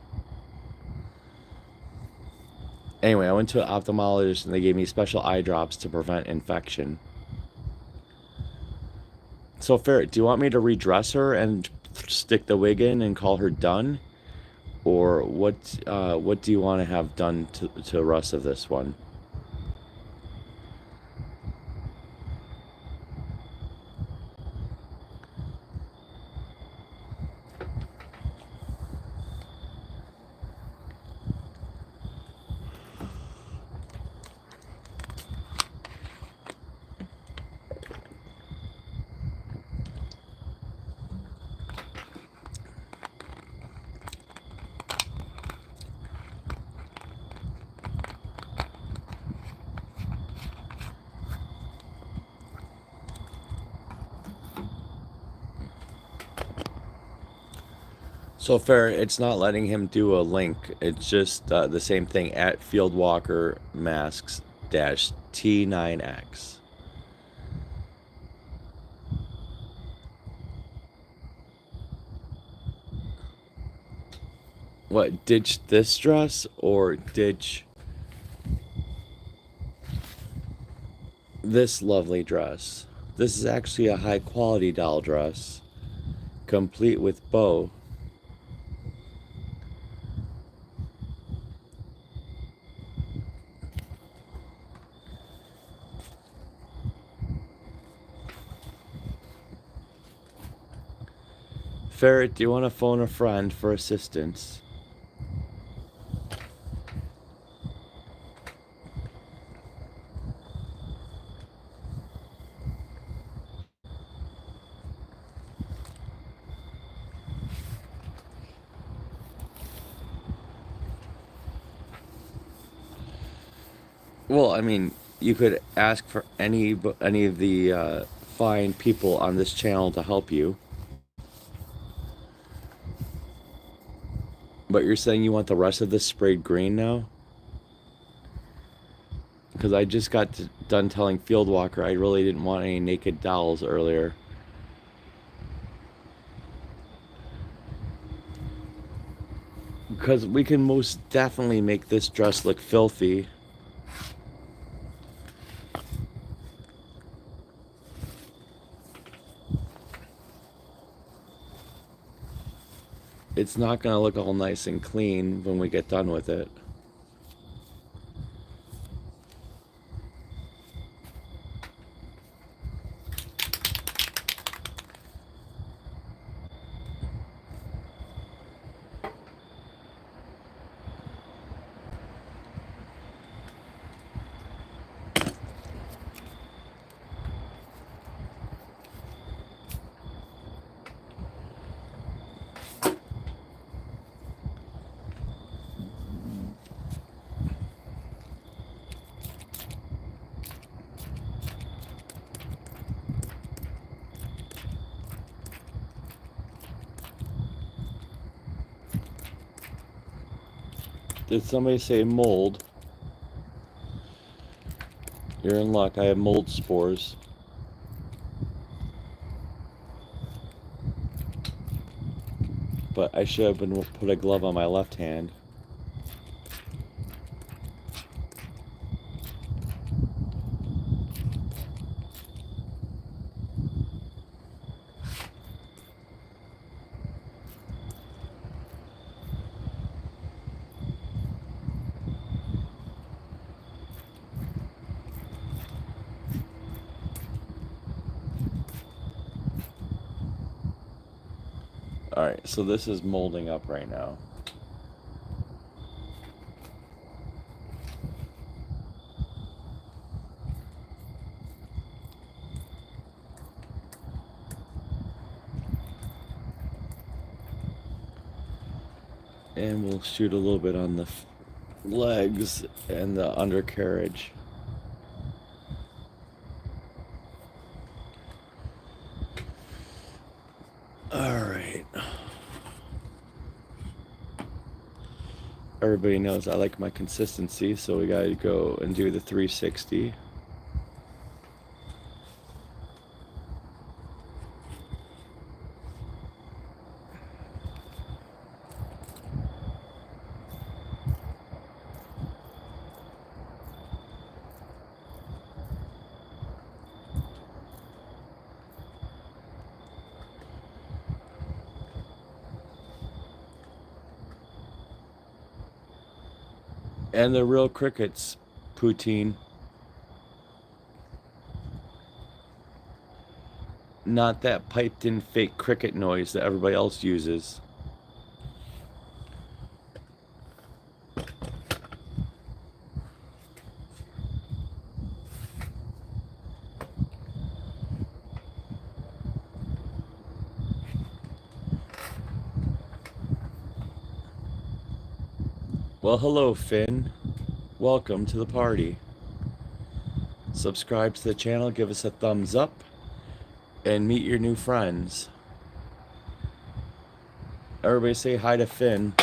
Anyway, I went to an ophthalmologist and they gave me special eye drops to prevent infection. So, Ferret, do you want me to redress her and stick the wig in and call her done? Or what do you want to have done to the rest of this one? So fair, it's not letting him do a link. It's just the same thing at Fieldwalker Masks dash T9X. What, ditch this dress or ditch this lovely dress? This is actually a high quality doll dress, complete with bow. Ferret, do you want to phone a friend for assistance? Well, I mean, you could ask for any of the fine people on this channel to help you. But you're saying you want the rest of this sprayed green now? Because I just got done telling Fieldwalker I really didn't want any naked dolls earlier. Because we can most definitely make this dress look filthy. It's not going to look all nice and clean when we get done with it. Did somebody say mold? You're in luck. I have mold spores. But I should have been put a glove on my left hand. Alright, so this is molding up right now. And we'll shoot a little bit on the legs and the undercarriage. Alright. Everybody knows I like my consistency, so we gotta go and do the 360. And the real crickets, poutine. Not that piped in fake cricket noise that everybody else uses. Well, hello, Finn. Welcome to the party. Subscribe to the channel, give us a thumbs up, and meet your new friends. Everybody say hi to Finn.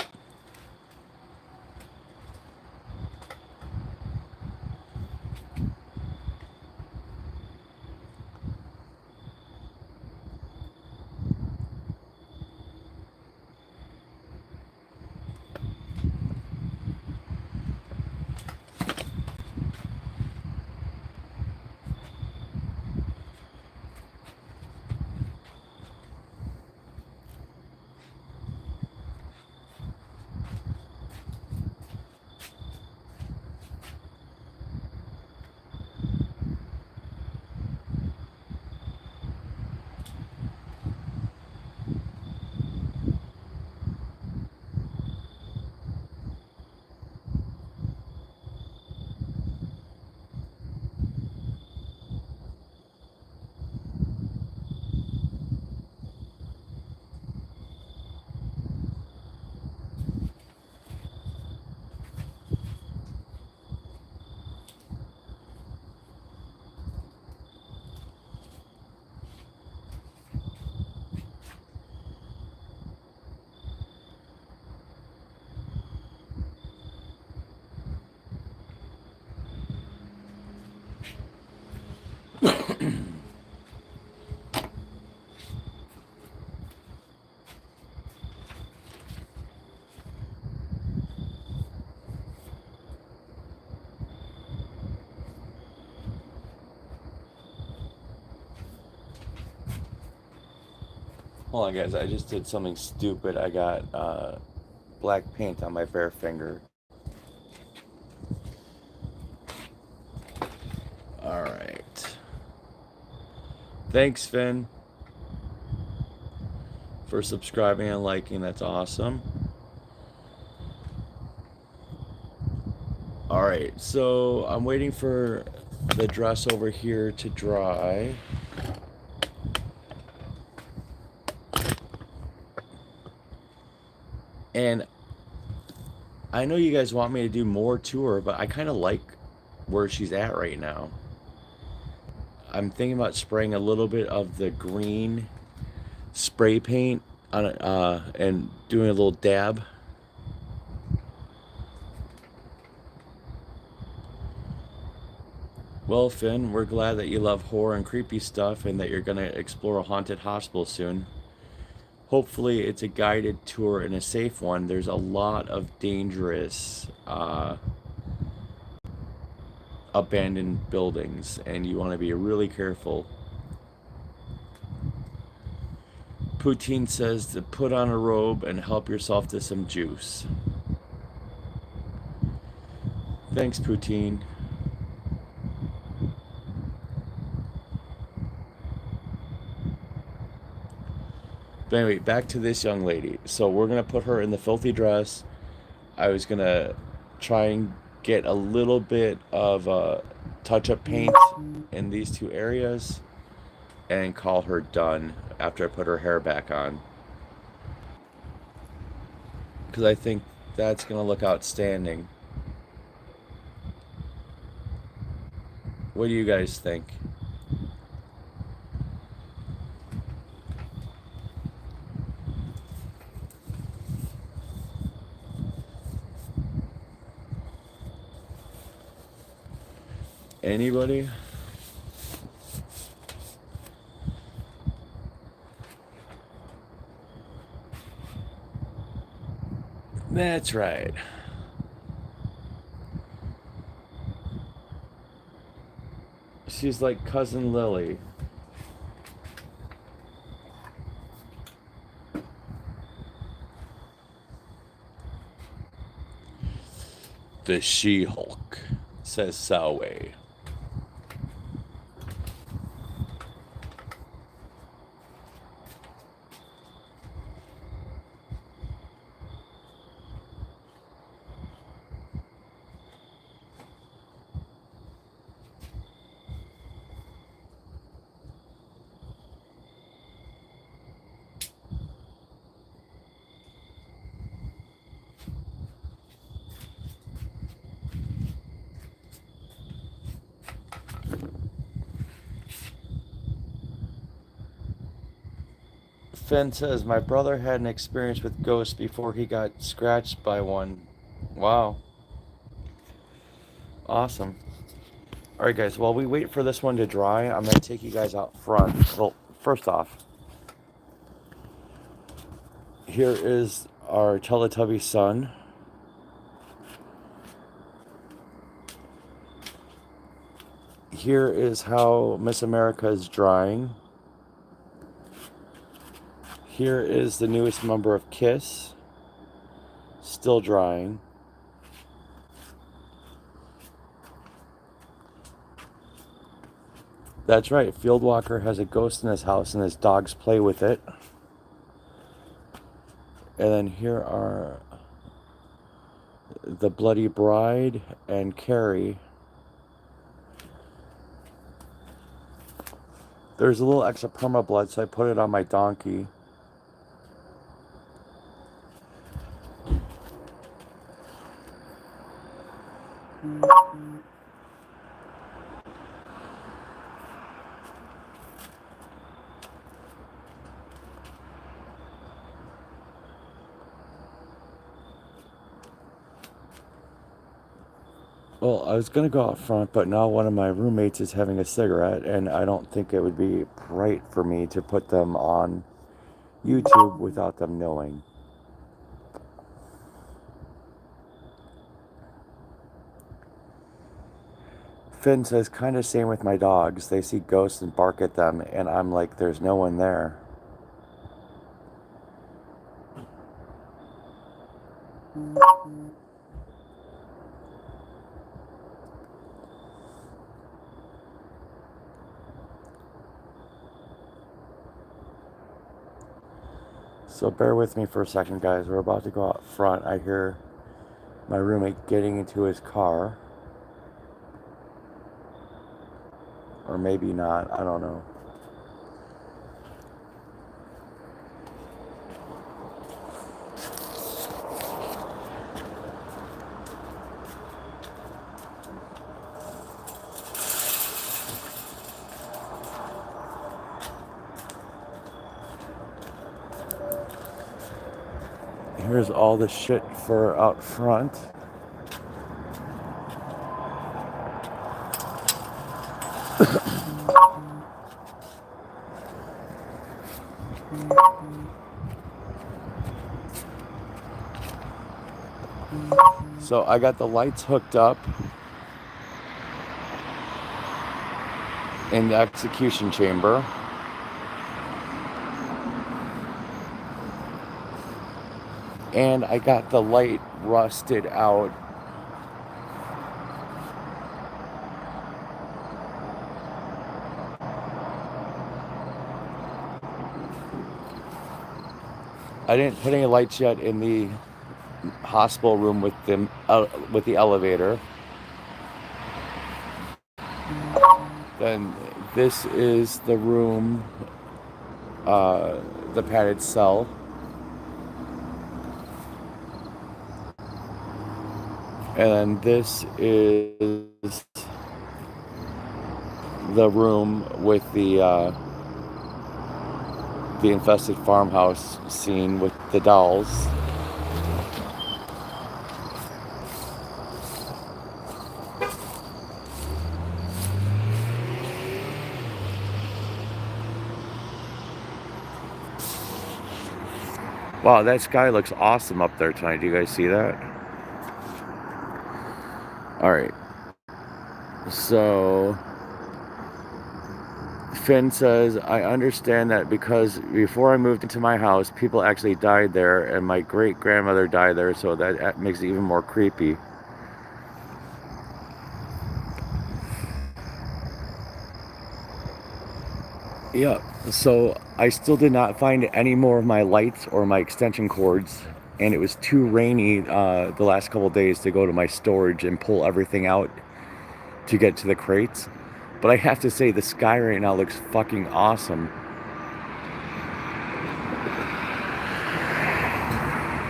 Hold on, guys. I just did something stupid. I got black paint on my bare finger. All right. Thanks, Finn, for subscribing and liking. That's awesome. All right. So I'm waiting for the dress over here to dry. And I know you guys want me to do more to her, but I kind of like where she's at right now. I'm thinking about spraying a little bit of the green spray paint on it, and doing a little dab. Well, Finn, we're glad that you love horror and creepy stuff and that you're going to explore a haunted hospital soon. Hopefully, it's a guided tour and a safe one. There's a lot of dangerous abandoned buildings, and you want to be really careful. Poutine says to put on a robe and help yourself to some juice. Thanks, Poutine. But anyway, back to this young lady. So we're going to put her in the filthy dress. I was going to try and get a little bit of touch-up paint in these two areas and call her done after I put her hair back on. Because I think that's going to look outstanding. What do you guys think? Anybody? That's right. She's like Cousin Lily. The She-Hulk, says Salway. Finn says, my brother had an experience with ghosts before he got scratched by one. Wow. Awesome. Alright, guys, while we wait for this one to dry, I'm going to take you guys out front. Well, first off, here is our Teletubby son. Here is how Miss America is drying. Here is the newest member of Kiss, still drying. That's right, Fieldwalker has a ghost in his house and his dogs play with it. And then here are the Bloody Bride and Carrie. There's a little extra perma blood, so I put it on my donkey. Well, I was going to go out front, but now one of my roommates is having a cigarette, and I don't think it would be right for me to put them on YouTube without them knowing. Finn says, kind of same with my dogs. They see ghosts and bark at them, and I'm like, there's no one there. So bear with me for a second, guys. We're about to go out front. I hear my roommate getting into his car. Or maybe not. I don't know. Here's all the shit for out front. So I got the lights hooked up in the execution chamber. And I got the light rusted out. I didn't put any lights yet in the hospital room with the elevator. Then this is the room, the padded cell. And this is the room with the infested farmhouse scene with the dolls. Wow, that sky looks awesome up there tonight. Do you guys see that? Alright. So Finn says, I understand that because before I moved into my house, people actually died there, and my great-grandmother died there, so that makes it even more creepy. Yeah, so I still did not find any more of my lights or my extension cords, and it was too rainy the last couple of days to go to my storage and pull everything out to get to the crates. But I have to say, the sky right now looks fucking awesome.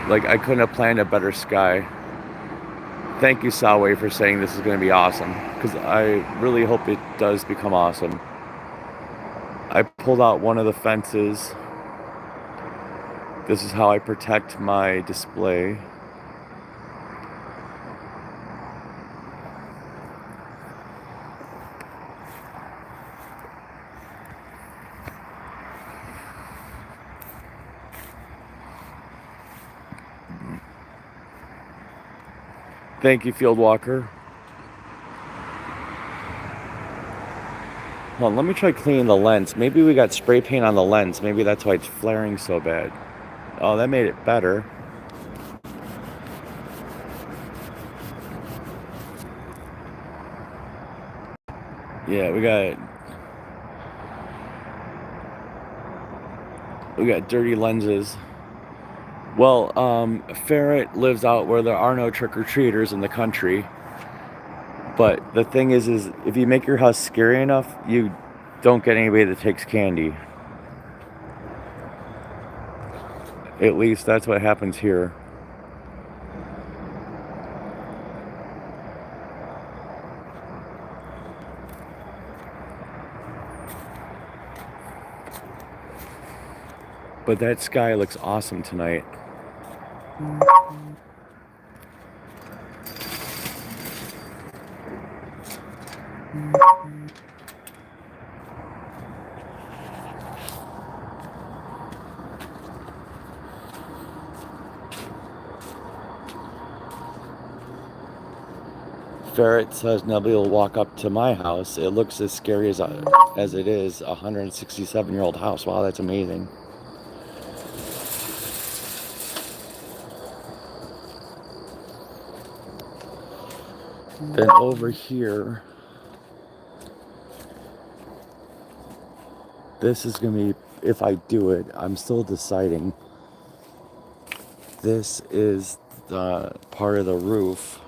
Like, I couldn't have planned a better sky. Thank you, Salway, for saying this is going to be awesome, because I really hope it does become awesome. I pulled out one of the fences. This is how I protect my display. Thank you, Field Walker. Hold on, let me try cleaning the lens. Maybe we got spray paint on the lens. Maybe that's why it's flaring so bad. Oh, that made it better. Yeah, we got dirty lenses. Well, Ferret lives out where there are no trick-or-treaters in the country. But the thing is if you make your house scary enough, you don't get anybody that takes candy. At least that's what happens here. But that sky looks awesome tonight. Ferret says nobody will walk up to my house. It looks as scary as it is a 167-year-old house. Wow, that's amazing. Then over here, this is going to be, if I do it, I'm still deciding. This is the part of the roof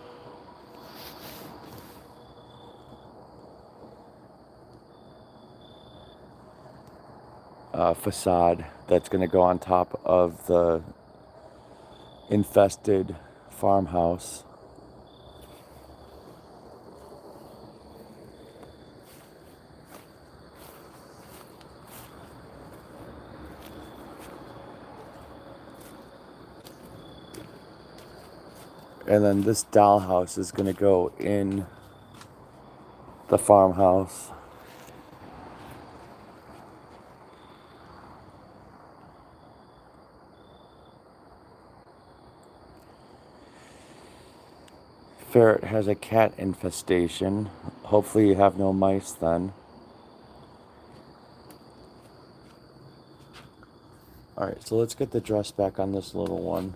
facade that's going to go on top of the infested farmhouse. And then this dollhouse is going to go in the farmhouse. Ferret has a cat infestation. Hopefully you have no mice then. Alright, so let's get the dress back on this little one.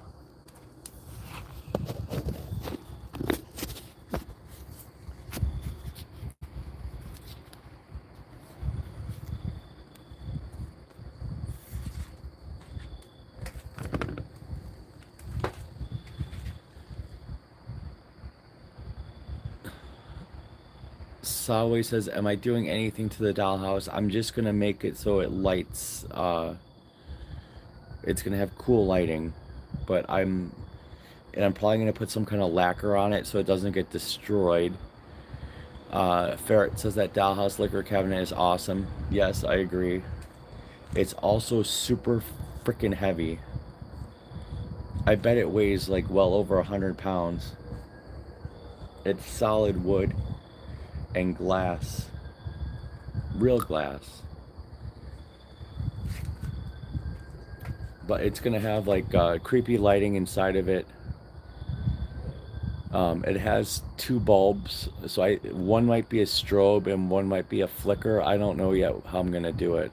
Sawe says, am I doing anything to the dollhouse? I'm just going to make it so it lights. It's going to have cool lighting. But I'm probably going to put some kind of lacquer on it so it doesn't get destroyed. Ferret says that dollhouse liquor cabinet is awesome. Yes, I agree. It's also super freaking heavy. I bet it weighs like well over 100 pounds. It's solid wood and glass. Real glass. But it's gonna have like creepy lighting inside of it. It has two bulbs, so one might be a strobe and one might be a flicker. I don't know yet how I'm gonna do it.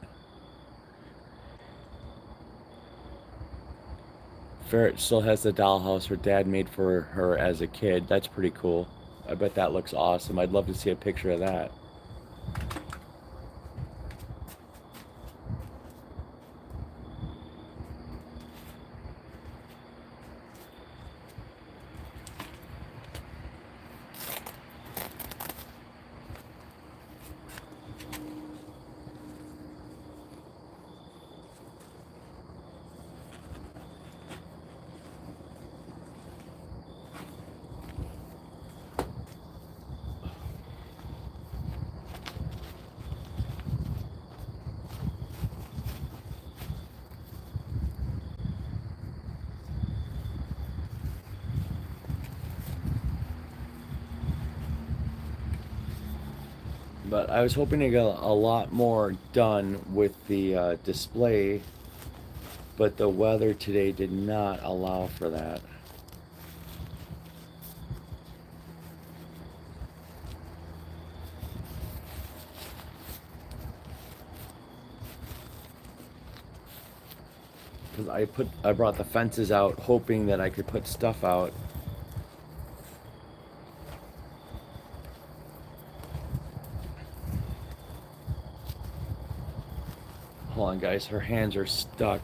Ferret still has the dollhouse her dad made for her as a kid. That's pretty cool. I bet that looks awesome. I'd love to see a picture of that. But I was hoping to get a lot more done with the display, but the weather today did not allow for that. Because I brought the fences out hoping that I could put stuff out. Hold on, guys, her hands are stuck.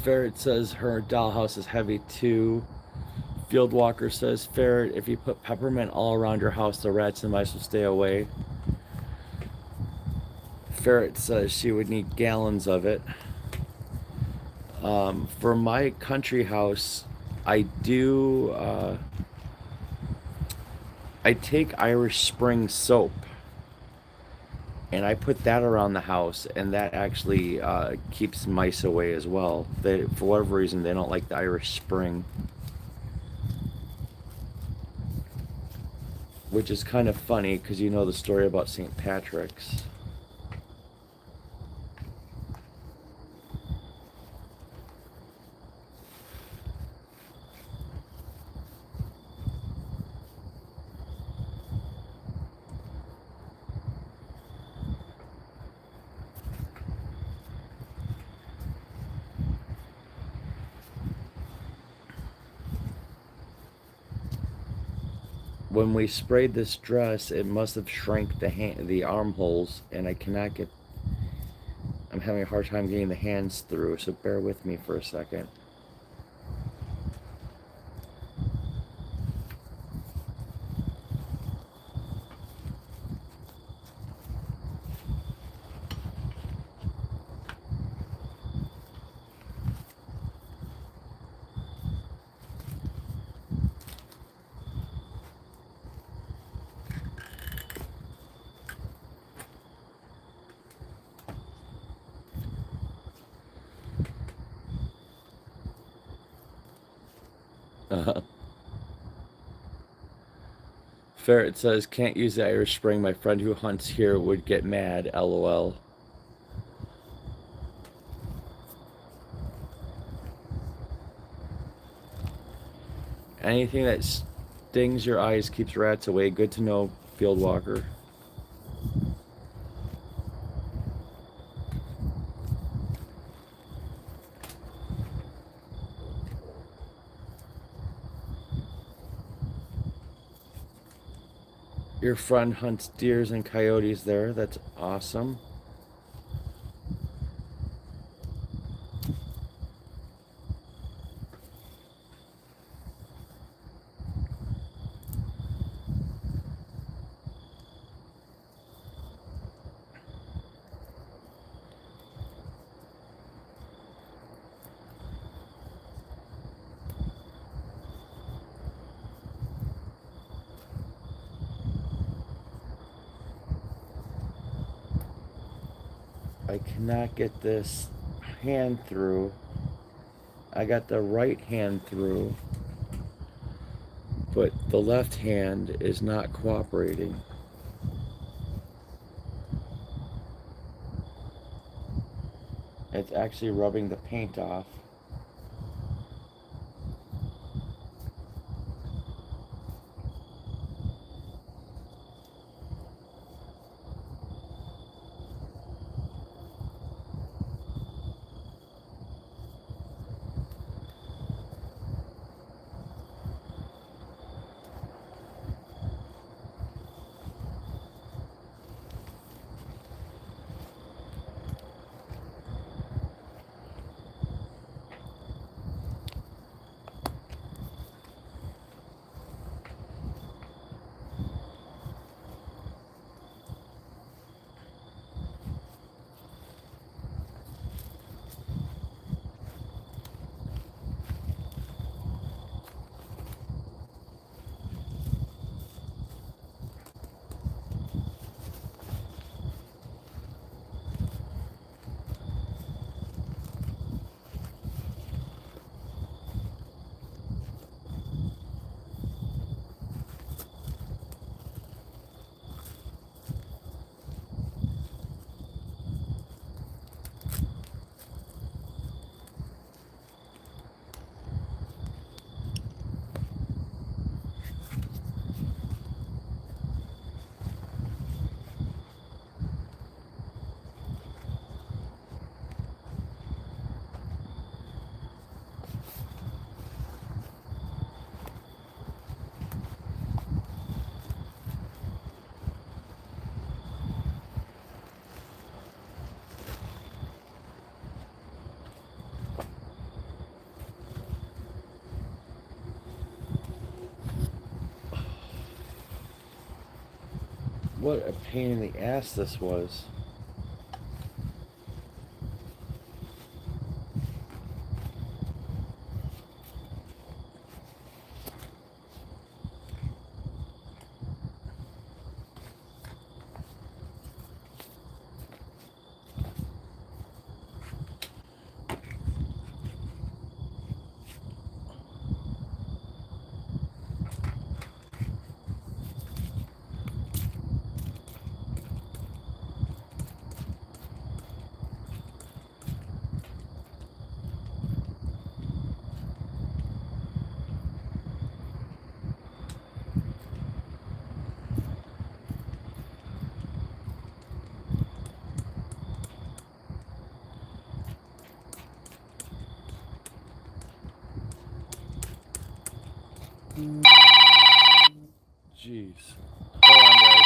Ferret says her dollhouse is heavy too. Fieldwalker says, Ferret, if you put peppermint all around your house, the rats and mice will stay away. Ferret says she would need gallons of it. For my country house, I take Irish Spring soap and I put that around the house, and that actually keeps mice away as well. For whatever reason, they don't like the Irish Spring, which is kind of funny because you know the story about St. Patrick's. when we sprayed this dress, it must have shrank the armholes, and I cannot get. I'm having a hard time getting the hands through, so bear with me for a second. Uh-huh. Ferret says, can't use the Irish Spring. My friend who hunts here would get mad. LOL. Anything that stings your eyes keeps rats away. Good to know, field walker. Your friend hunts deers and coyotes there. That's awesome. I cannot get this hand through. I got the right hand through, but the left hand is not cooperating. It's actually rubbing the paint off. What a pain in the ass this was. Jeez. Hold on, guys.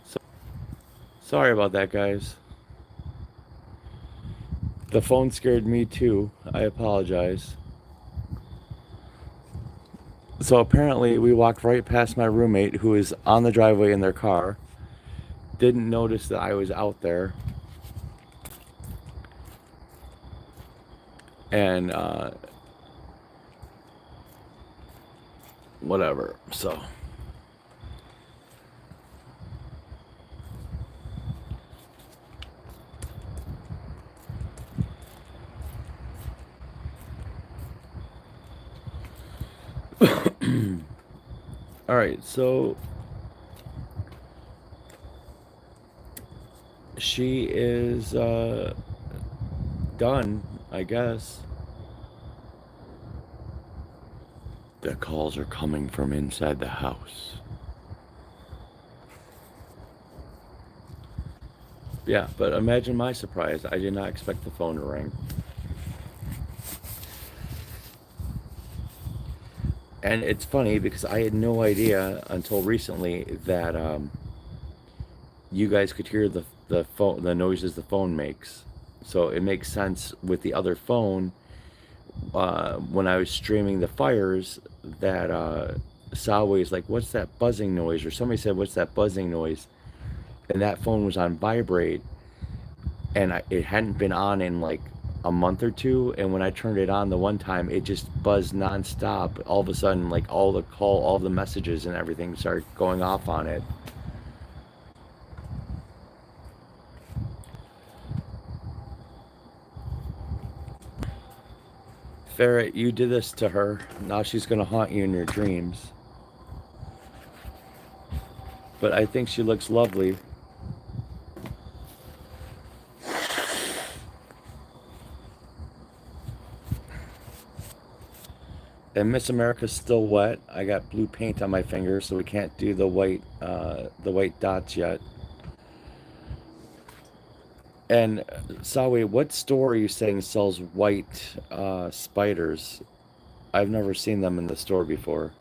So, sorry about that, guys. The phone scared me too. I apologize. So apparently, we walked right past my roommate who was on the driveway in their car. Didn't notice that I was out there. And, whatever. So. All right, so she is done, I guess. The calls are coming from inside the house. Yeah, but imagine my surprise. I did not expect the phone to ring. And it's funny because I had no idea until recently that you guys could hear the noises the phone makes. So it makes sense with the other phone when I was streaming the fires that Salway's like, "What's that buzzing noise?" Or somebody said, "What's that buzzing noise?" And that phone was on vibrate, and it hadn't been on in like a month or two. And when I turned it on the one time, it just buzzed nonstop. All of a sudden, like all the messages and everything started going off on it. Ferret, you did this to her. Now she's gonna haunt you in your dreams. But I think she looks lovely. And Miss America's still wet. I got blue paint on my fingers, so we can't do the white dots yet. And Sawi, what store are you saying sells white spiders? I've never seen them in the store before.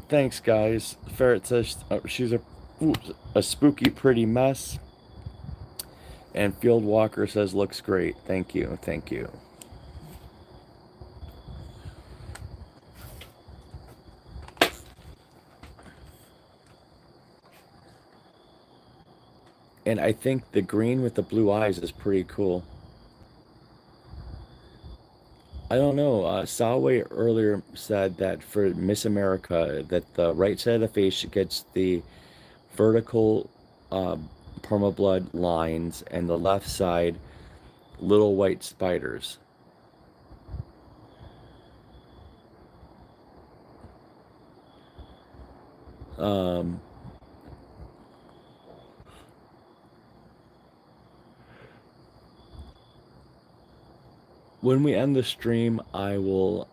Thanks, guys. Ferret says she's a spooky, pretty mess. And Field Walker says looks great. Thank you, thank you. And I think the green with the blue eyes is pretty cool. I don't know. Salway earlier said that for Miss America, that the right side of the face gets the vertical uh, permablood lines, and the left side little white spiders. Um, when we end the stream, I will.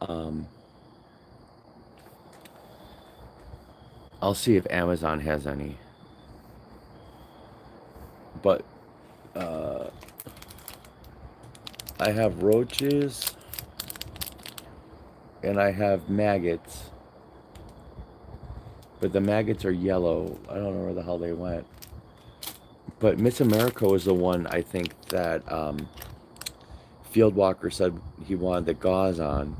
I'll see if Amazon has any. But uh, I have roaches and I have maggots. But the maggots are yellow. I don't know where the hell they went. But Miss America was the one I think that Field Walker said he wanted the gauze on.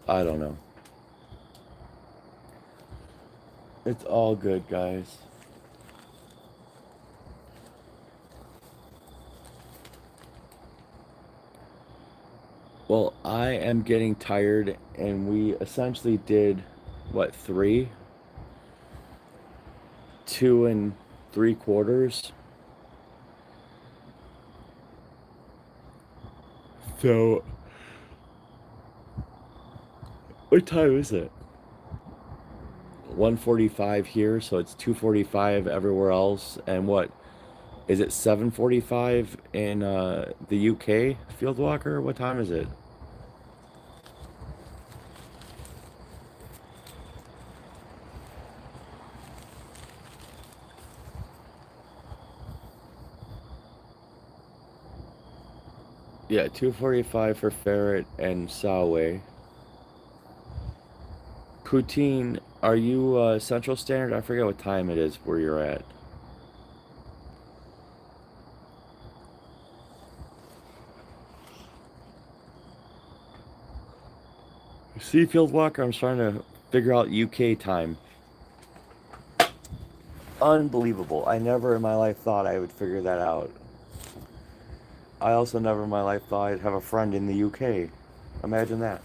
I don't know. It's all good, guys. Well, I am getting tired, and we essentially did, what, three? 2 3/4. So, what time is it? 1:45 here, so it's 2:45 everywhere else. And what, is it 7:45 in the UK, Field Walker? What time is it? Yeah, 2:45 for Ferret and Salway. Poutine, are you Central Standard? I forget what time it is where you're at. Seafield Walker, I'm trying to figure out UK time. Unbelievable. I never in my life thought I would figure that out. I also never in my life thought I'd have a friend in the UK. Imagine that.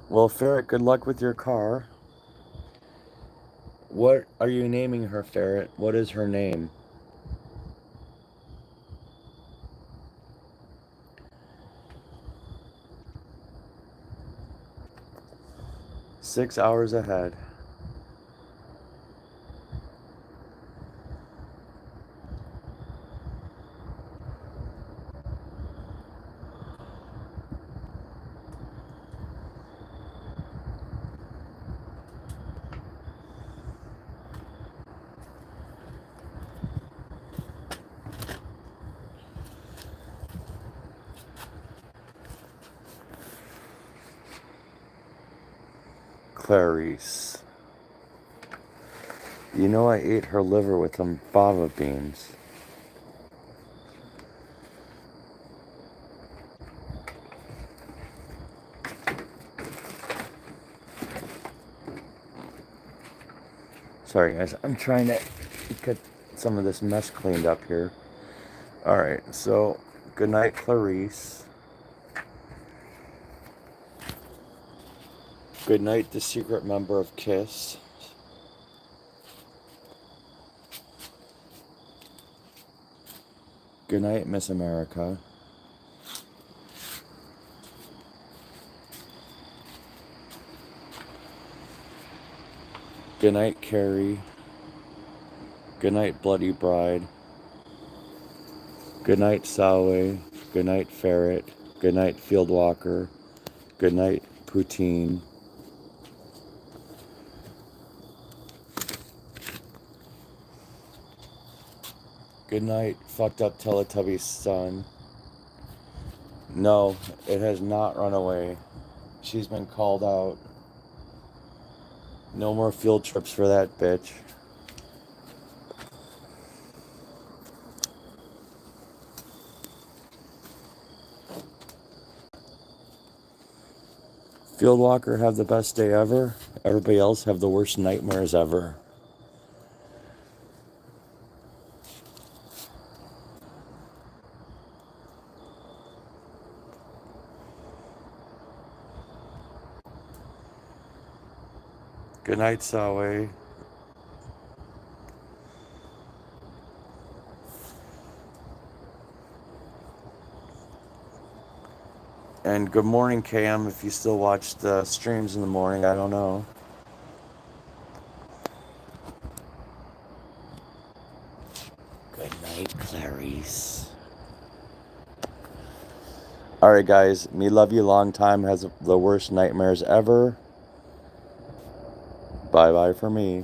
Well, Ferret, good luck with your car. What are you naming her, Ferret? What is her name? Six hours ahead. Clarice. You know I ate her liver with some fava beans. Sorry guys, I'm trying to get some of this mess cleaned up here. Alright, so good night, Clarice. Good night, the secret member of KISS. Good night, Miss America. Good night, Carrie. Good night, Bloody Bride. Good night, Salway. Good night, Ferret. Good night, Fieldwalker. Good night, Poutine. Good night, fucked up Teletubby's son. No, it has not run away. She's been called out. No more field trips for that bitch. Fieldwalker have the best day ever. Everybody else have the worst nightmares ever. Good night, Salway. And good morning, Cam, if you still watch the streams in the morning. I don't know. Good night, Clarice. Alright, guys. Me love you long time. Has the worst nightmares ever. Bye-bye for me.